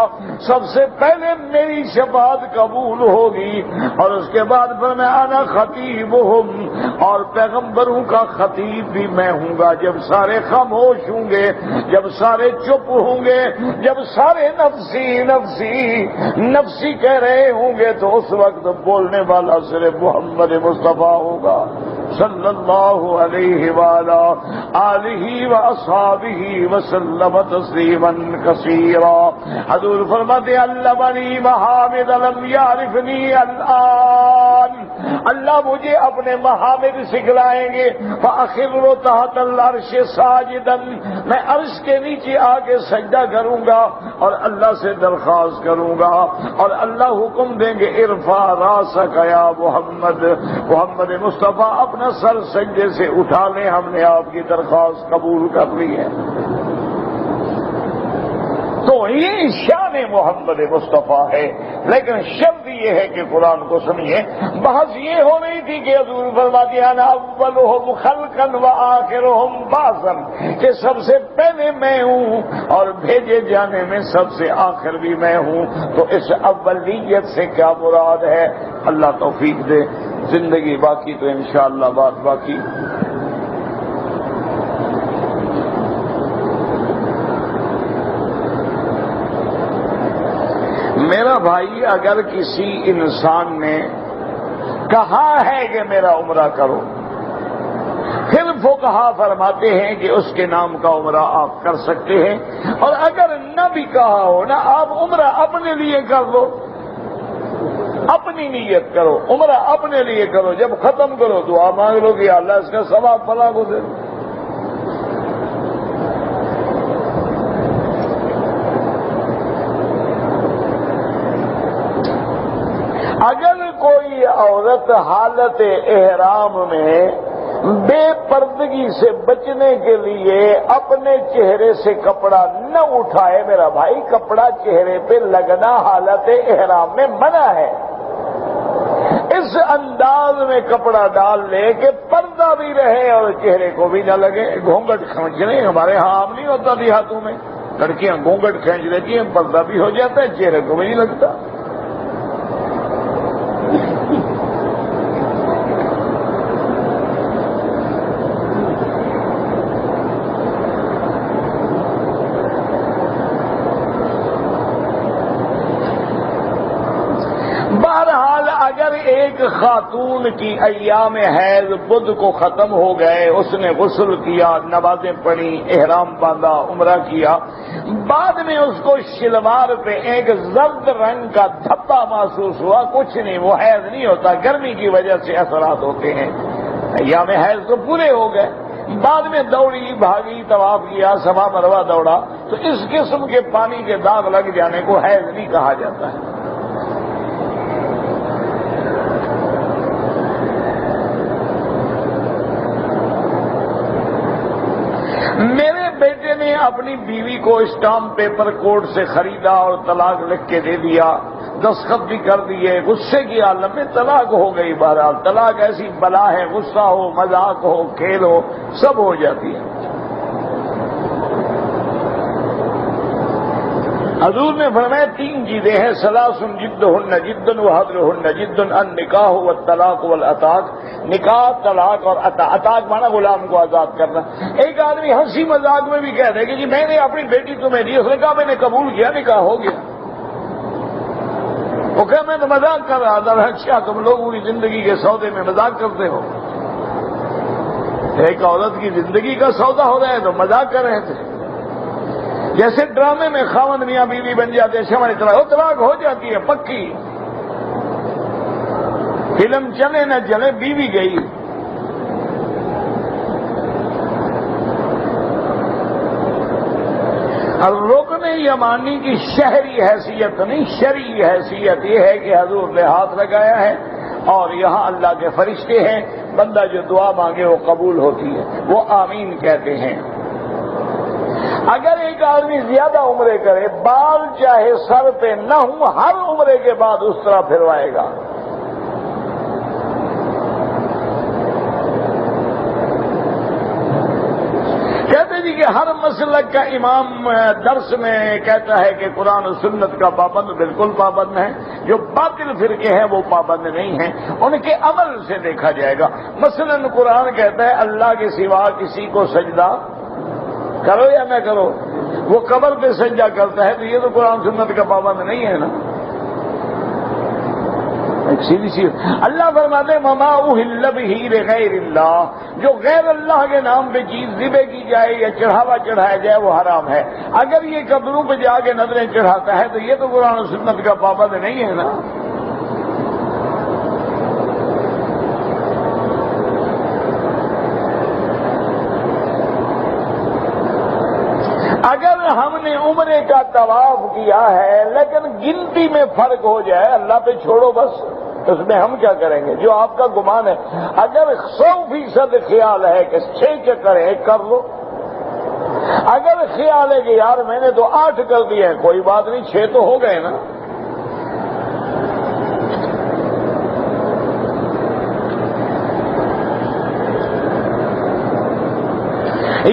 سب سے پہلے میری شفاعت قبول ہوگی، اور اس کے بعد فرمایا انا خطیبہم، اور پیغمبروں کا خطیب بھی میں ہوں گا۔ جب سارے خاموش ہوں گے، جب سارے چپ ہوں گے، جب سارے نفسی نفسی نفسی کہہ رہے ہوں گے تو اس وقت بولنے والا صرف محمد مصطفیٰ ہوگا صلی اللہ علیہ وآلہ آلہ واصحابہ وسلم تسلیما کثیرا۔ حضور فرماتے علمنی محامد لم یعرفنی الآن، اللہ مجھے اپنے محامد سکھلائیں گے۔ فاخر تحت العرش ساجدا، میں عرش کے نیچے آ کے سجدہ کروں گا اور اللہ سے درخواست کروں گا، اور اللہ حکم دیں گے ارفع راسک یا محمد، محمد مصطفیٰ اپنا سر سجدے سے اٹھا لیں، ہم نے آپ کی درخواست قبول کر لی ہے۔ تو یہ شان محمد مصطفیٰ ہے، لیکن شرط یہ ہے کہ قرآن کو سنیے۔ بحث یہ ہو رہی تھی کہ حضور فرماتے ہیں انا اولہم خلقا و آخرہم بعثا، کہ سب سے پہلے میں ہوں اور بھیجے جانے میں سب سے آخر بھی میں ہوں۔ تو اس اولیت سے کیا مراد ہے؟ اللہ توفیق دے، زندگی باقی تو انشاءاللہ بات باقی۔ میرا بھائی اگر کسی انسان نے کہا ہے کہ میرا عمرہ کرو، پھر فقہا فرماتے ہیں کہ اس کے نام کا عمرہ آپ کر سکتے ہیں، اور اگر نہ بھی کہا ہو نا، آپ عمرہ اپنے لیے کر لو، اپنی نیت کرو، عمرہ اپنے لیے کرو، جب ختم کرو دعا مانگ لو کہ اللہ اس کا ثواب فلاں کو دے دو۔ اگر کوئی عورت حالت احرام میں بے پردگی سے بچنے کے لیے اپنے چہرے سے کپڑا نہ اٹھائے، میرا بھائی کپڑا چہرے پہ لگنا حالت احرام میں منع ہے۔ اس انداز میں کپڑا ڈال لے کہ پردہ بھی رہے اور چہرے کو بھی نہ لگے۔ گھونگھٹ کھینچنے ہمارے ہاں عام نہیں ہوتا دیہاتوں میں، لڑکیاں گھونگھٹ کھینچ لیتی ہیں، پردہ بھی ہو جاتا ہے، چہرے کو بھی نہیں لگتا۔ اگر ایک خاتون کی ایام حیض بدھ کو ختم ہو گئے، اس نے غسل کیا، نمازیں پڑھی، احرام باندھا، عمرہ کیا، بعد میں اس کو شلوار پہ ایک زرد رنگ کا دھبا محسوس ہوا، کچھ نہیں، وہ حیض نہیں ہوتا، گرمی کی وجہ سے اثرات ہوتے ہیں، ایام حیض تو پورے ہو گئے، بعد میں دوڑی بھاگی، طواف کیا، صفا مروہ دوڑا، تو اس قسم کے پانی کے داغ لگ جانے کو حیض نہیں کہا جاتا ہے۔ میرے بیٹے نے اپنی بیوی کو اسٹامپ پیپر کورٹ سے خریدا اور طلاق لکھ کے دے دیا، دستخط بھی کر دیے، غصے کی عالم میں طلاق ہو گئی۔ بہرحال طلاق ایسی بلا ہے، غصہ ہو، مذاق ہو، کھیل ہو، سب ہو جاتی ہے۔ حضور نے فرمایا 3 چیزیں ہیں، ثلاث جدہن جدن وحدرہن جدن، النکاح والطلاق والعتاق، نکاح، طلاق اور عطاق مانا غلام کو آزاد کرنا۔ ایک آدمی ہنسی مذاق میں بھی کہہ دے کہ جی میں نے اپنی بیٹی تمہیں دی، اس نے کہا میں نے قبول کیا، نکاح ہو گیا۔ وہ کہ میں تو مذاق کر رہا تھا۔ اچھا تم لوگ پوری زندگی کے سودے میں مذاق کرتے ہو؟ ایک عورت کی زندگی کا سودا ہو رہا ہے تو مذاق کر رہے تھے۔ جیسے ڈرامے میں خاوند میاں بیوی بن جاتے ہیں، شمع طلاق ہو جاتی ہے پکی، فلم چلے نہ چلے بیوی گئی۔ اور رکن یمانی کی شہری حیثیت نہیں، شرعی حیثیت یہ ہے کہ حضور نے ہاتھ لگایا ہے اور یہاں اللہ کے فرشتے ہیں، بندہ جو دعا مانگے وہ قبول ہوتی ہے، وہ آمین کہتے ہیں۔ اگر ایک آدمی زیادہ عمرے کرے، بال چاہے سر پہ نہ ہوں، ہر عمرے کے بعد اس طرح پھروائے گا۔ کہتے جی کہ ہر مسلک کا امام درس میں کہتا ہے کہ قرآن و سنت کا پابند بالکل پابند ہے، جو باطل فرقے ہیں وہ پابند نہیں ہیں، ان کے عمل سے دیکھا جائے گا۔ مثلا قرآن کہتا ہے اللہ کے سوا کسی کو سجدہ کرو یا نہ کرو، وہ قبر پہ سجدہ کرتا ہے تو یہ تو قرآن سنت کا پابند نہیں ہے نا۔ ایک سیدھی سی اللہ فرماتے ہیں مما اہل بہ لغیر اللہ، جو غیر اللہ کے نام پہ چیز ذبح کی جائے یا چڑھاوا چڑھایا جائے وہ حرام ہے۔ اگر یہ قبروں پہ جا کے نظریں چڑھاتا ہے تو یہ تو قرآن و سنت کا پابند نہیں ہے نا۔ اگر ہم نے عمرے کا طواف کیا ہے لیکن گنتی میں فرق ہو جائے، اللہ پہ چھوڑو بس، اس میں ہم کیا کریں گے؟ جو آپ کا گمان ہے، اگر 100% خیال ہے کہ 6 چکر ہے کر لو، اگر خیال ہے کہ یار میں نے تو 8 کر دیے ہیں، کوئی بات نہیں 6 تو ہو گئے نا۔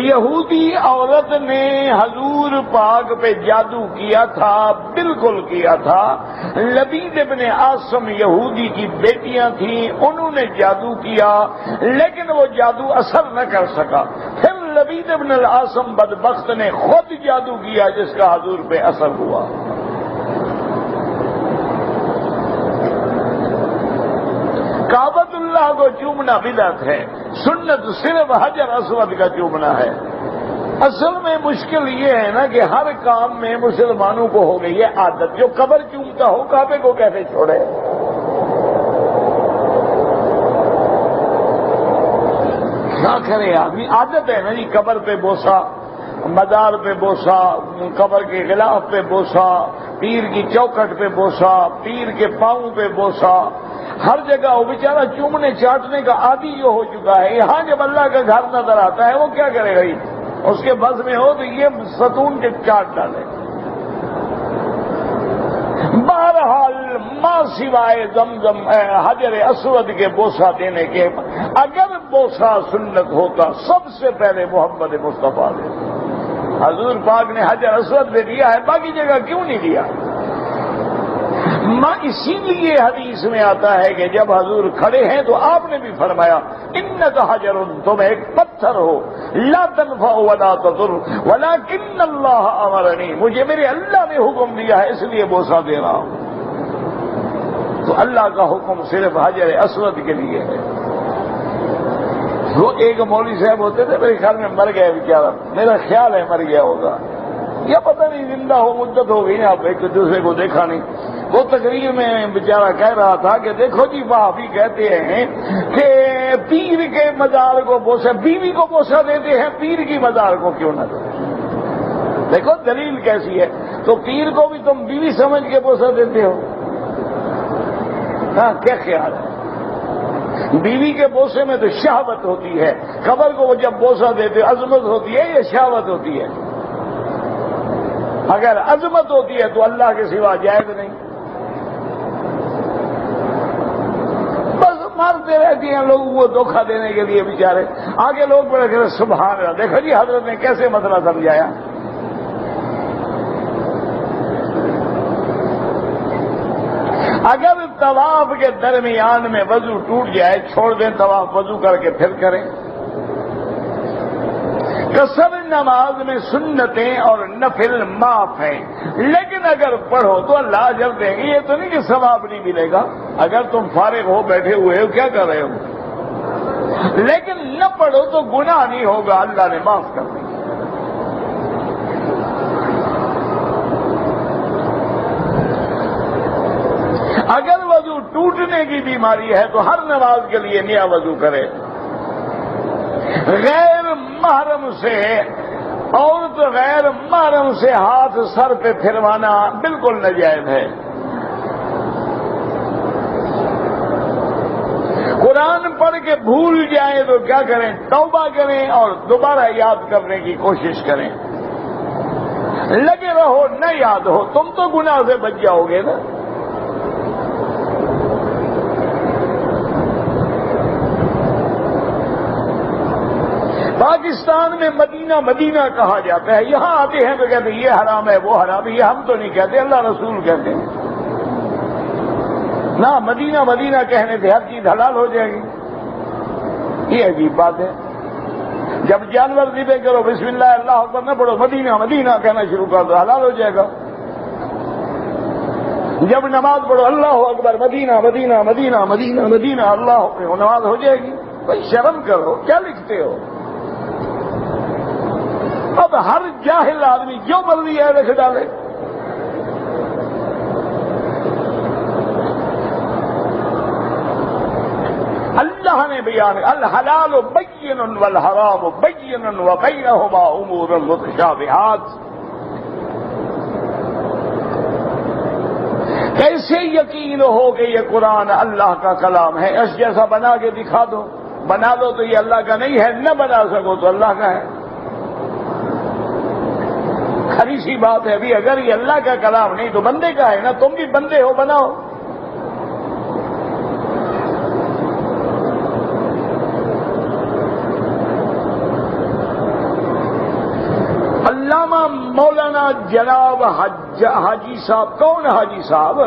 یہودی عورت نے حضور پاک پہ جادو کیا تھا، بالکل کیا تھا۔ لبید ابن عاصم یہودی کی بیٹیاں تھیں، انہوں نے جادو کیا لیکن وہ جادو اثر نہ کر سکا۔ پھر لبید ابن العاصم بدبخت نے خود جادو کیا جس کا حضور پہ اثر ہوا۔ کعبۃ اللہ کو چومنا بدعت ہے، سنت صرف حجر اسود کا چومنا ہے۔ اصل میں مشکل یہ ہے نا کہ ہر کام میں مسلمانوں کو ہو گئی ہے عادت، جو قبر چومتا ہو کعبے کو کیسے چھوڑے؟ نہ کرے آدمی، عادت ہے نا جی، قبر پہ بوسا، مزار پہ بوسا، قبر کے غلاف پہ بوسا، پیر کی چوکھٹ پہ بوسا، پیر کے پاؤں پہ بوسا، ہر جگہ وہ بیچارہ چومنے چاٹنے کا عادی جو ہو چکا ہے۔ یہاں جب اللہ کا گھر نظر آتا ہے وہ کیا کرے گا؟ اس کے بس میں ہو تو یہ ستون کے چاٹ ڈالے۔ بہرحال ماں سوائے زمزم حجر اسود کے بوسا دینے کے، اگر بوسا سنت ہوتا سب سے پہلے محمد مصطفیٰ نے، حضور پاک نے حجر اسود پہ دیا ہے، باقی جگہ کیوں نہیں دیا؟ اسی لیے حدیث میں آتا ہے کہ جب حضور کھڑے ہیں تو آپ نے بھی فرمایا انک حجر، تم ایک پتھر ہو، لا تنفع ولا تضر ولکن اللہ امرنی، مجھے میرے اللہ نے حکم دیا ہے اس لیے بوسا دے رہا ہوں۔ تو اللہ کا حکم صرف حجر اسود کے لیے ہے۔ وہ ایک مولوی صاحب ہوتے تھے، میرے خیال میں مر گئے بیچارہ، میرا خیال ہے مر گیا ہوگا یا پتہ نہیں زندہ ہو، مدت ہو گئی نا، آپ ایک دوسرے کو دیکھا نہیں۔ وہ تقریر میں بیچارہ کہہ رہا تھا کہ دیکھو جی وہابی کہتے ہیں کہ پیر کے مزار کو بوسا، بیوی کو بوسا دیتے ہیں، پیر کی مزار کو کیوں نہ دیں؟ دیکھو دلیل کیسی ہے۔ تو پیر کو بھی تم بیوی سمجھ کے بوسا دیتے ہو؟ ہاں کیا خیال ہے؟ بیوی کے بوسے میں تو شہوت ہوتی ہے، قبر کو وہ جب بوسا دیتے عظمت ہوتی ہے یا شہوت ہوتی ہے؟ اگر عظمت ہوتی ہے تو اللہ کے سوا جائز نہیں۔ بس مارتے رہتی ہیں لوگوں کو دھوکہ دینے کے لیے بیچارے، آگے لوگ بڑے کہ سبحان اللہ، دیکھو جی حضرت نے کیسے مسئلہ سمجھایا۔ اگر طواف کے درمیان میں وضو ٹوٹ جائے چھوڑ دیں طواف، وضو کر کے پھر کریں۔ قصر نماز میں سنتیں اور نفل معاف ہیں، لیکن اگر پڑھو تو اللہ اجر دیں گے، یہ تو نہیں کہ ثواب نہیں ملے گا۔ اگر تم فارغ ہو بیٹھے ہوئے ہو کیا کر رہے ہو، لیکن نہ پڑھو تو گناہ نہیں ہوگا، اللہ نے معاف کر دیں گے۔ اگر وضو ٹوٹنے کی بیماری ہے تو ہر نماز کے لیے نیا وضو کرے۔ غیر محرم سے عورت غیر محرم سے ہاتھ سر پہ پھروانا بالکل ناجائز ہے۔ قرآن پڑھ کے بھول جائیں تو کیا کریں، توبہ کریں اور دوبارہ یاد کرنے کی کوشش کریں۔ لگے رہو نہ یاد ہو، تم تو گناہ سے بچ جاؤ گے نا۔ پاکستان میں مدینہ مدینہ کہا جاتا ہے، یہاں آتے ہیں تو کہتے ہیں یہ حرام ہے وہ حرام ہے، یہ ہم تو نہیں کہتے، اللہ رسول کہتے ہیں نہ، مدینہ مدینہ کہنے سے ہر چیز حلال ہو جائے گی، یہ عجیب بات ہے۔ جب جانور ذبح کرو بسم اللہ اللہ اکبر نہ پڑھو، مدینہ مدینہ کہنا شروع کر دو، حلال ہو جائے گا۔ جب نماز پڑھو اللہ اکبر مدینہ مدینہ مدینہ مدینہ مدینہ اللہ اکبر، نماز ہو جائے گی۔ بھائی شرم کرو، کیا لکھتے ہو؟ اب ہر جاہل آدمی جو مرضی ہے لکھ ڈالے۔ اللہ نے بیان الحلال بین والحرام بین وبینہما امور متشابہات۔ کیسے یقین ہو کہ یہ قرآن اللہ کا کلام ہے؟ اس جیسا بنا کے دکھا دو، بنا دو تو یہ اللہ کا نہیں ہے، نہ بنا سکو تو اللہ کا ہے۔ کھری سی بات ہے، ابھی اگر یہ اللہ کا کلام نہیں تو بندے کا ہے نا، تم بھی بندے ہو، بناؤ۔ علامہ مولانا جناب حاجی صاحب، کون حاجی صاحب؟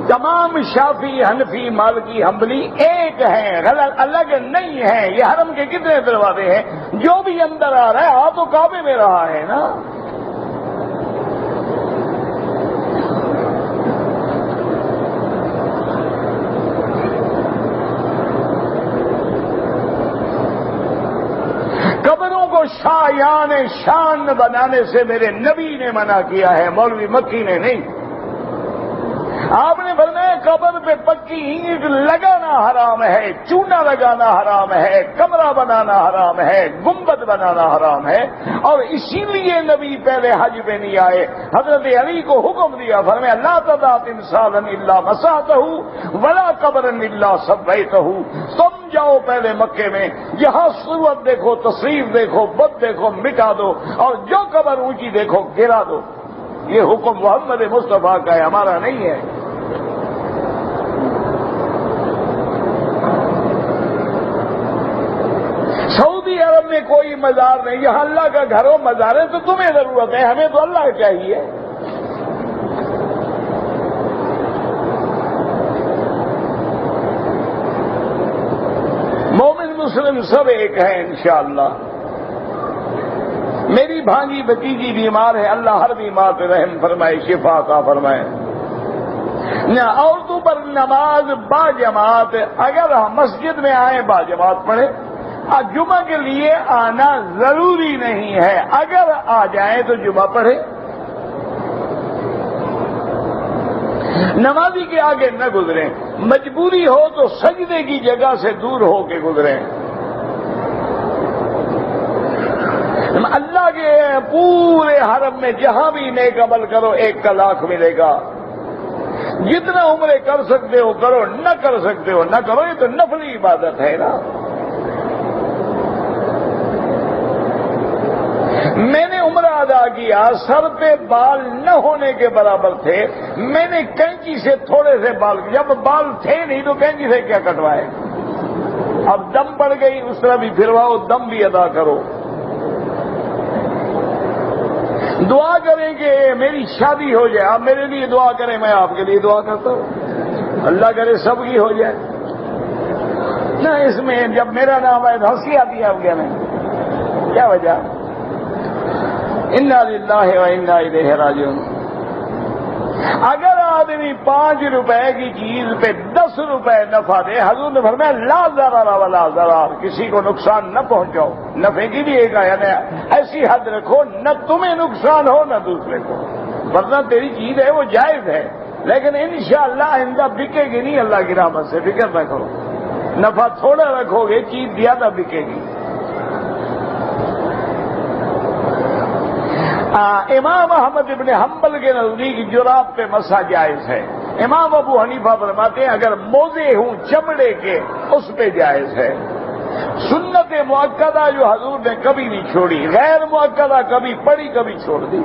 تمام شافعی حنفی مالکی حنبلی ایک ہیں، غلط الگ نہیں ہیں۔ یہ حرم کے کتنے دروازے ہیں؟ جو بھی اندر آ رہا ہے آ تو کعبے میں رہا ہے نا۔ قبروں کو شایان شان بنانے سے میرے نبی نے منع کیا ہے، مولوی مکی نے نہیں۔ آپ نے فرمایا قبر پہ پکی اینٹ لگانا حرام ہے، چونا لگانا حرام ہے، کمرہ بنانا حرام ہے، گنبد بنانا حرام ہے، اور اسی لیے نبی پہلے حج پہ نہیں آئے۔ حضرت علی کو حکم دیا، فرمایا لا تدع تمثالا الا مسحتہ ولا قبرا الا سویتہ۔ تم جاؤ پہلے مکے میں، جہاں صورت دیکھو، تصویر دیکھو، بت دیکھو، مٹا دو، اور جو قبر اونچی دیکھو گرا دو۔ یہ حکم محمد مصطفیٰ کا ہے، ہمارا نہیں ہے۔ سعودی عرب میں کوئی مزار نہیں، یہاں اللہ کا گھر ہو، مزار ہے تو تمہیں ضرورت ہے، ہمیں تو اللہ چاہیے۔ مومن مسلم سب ایک ہیں انشاءاللہ۔ میری بھانجی بھتیجی بیمار ہے، اللہ ہر بیمار پہ رحم فرمائے، شفا عطا فرمائے۔ نہ عورتوں پر نماز با جماعت، اگر ہم مسجد میں آئیں با جماعت پڑھیں، جمعہ کے لیے آنا ضروری نہیں ہے، اگر آ جائیں تو جمعہ پڑھیں۔ نمازی کے آگے نہ گزریں، مجبوری ہو تو سجدے کی جگہ سے دور ہو کے گزریں۔ اللہ کے پورے حرم میں جہاں بھی نیک عمل کرو 1 کا لاکھ ملے گا۔ جتنا عمرے کر سکتے ہو کرو، نہ کر سکتے ہو نہ کرو، یہ تو نفلی عبادت ہے نا۔ میں نے عمرہ ادا کیا، سر پہ بال نہ ہونے کے برابر تھے، میں نے کینچی سے تھوڑے سے بال، جب بال تھے نہیں تو کینچی سے کیا کٹوائے؟ اب دم پڑ گئی، اس طرح بھی پھرواؤ، دم بھی ادا کرو۔ دعا کریں کہ میری شادی ہو جائے، آپ میرے لیے دعا کریں، میں آپ کے لیے دعا کرتا ہوں، اللہ کرے سب کی ہو جائے۔ نہ اس میں جب میرا نام آئے تو ہنسی آتی ہے آپ کے میں، کیا وجہ؟ انا للہ و انا الیہ راجعون۔ اگر آدمی 5 روپے کی چیز پہ 10 روپے نفع دے، حضور نے فرمایا لا ضرر ولا ضرار، کسی کو نقصان نہ پہنچاؤ، نفع کی بھی ایک آیت ہے، ایسی حد رکھو نہ تمہیں نقصان ہو نہ دوسرے کو، ورنہ تیری چیز ہے وہ جائز ہے، لیکن انشاءاللہ آئندہ بکے گی نہیں، اللہ کی رحمت سے، فکر نہ کرو، نفع تھوڑا رکھو گے چیز زیادہ بکے گی۔ امام احمد ابن حنبل کے نزدیک جراب پہ مسح جائز ہے، امام ابو حنیفہ فرماتے ہیں اگر موزے ہوں چمڑے کے اس پہ جائز ہے۔ سنت مؤکدہ جو حضور نے کبھی نہیں چھوڑی، غیر مؤکدہ کبھی پڑھی کبھی چھوڑ دی۔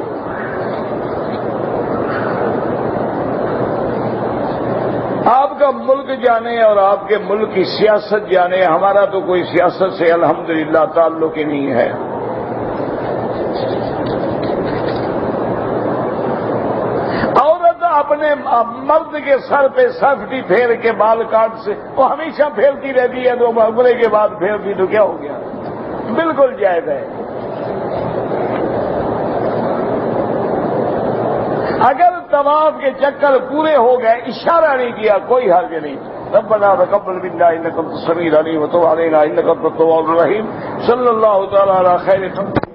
آپ کا ملک جانے اور آپ کے ملک کی سیاست جانے، ہمارا تو کوئی سیاست سے الحمدللہ تعلق ہی نہیں ہے۔ اپنے مرد کے سر پہ سفٹی پھیر کے بال کاٹ سے وہ ہمیشہ پھیرتی رہتی ہے، تو عمرے کے بعد پھیرتی تو کیا ہو گیا؟ بالکل جائز ہے۔ اگر طواف کے چکر پورے ہو گئے، اشارہ نہیں کیا، کوئی حرج نہیں۔ ربنا تقبل منا انك انت السميع العليم وتب علينا انك انت التواب الرحيم۔ صلی اللہ تعالی علی خیر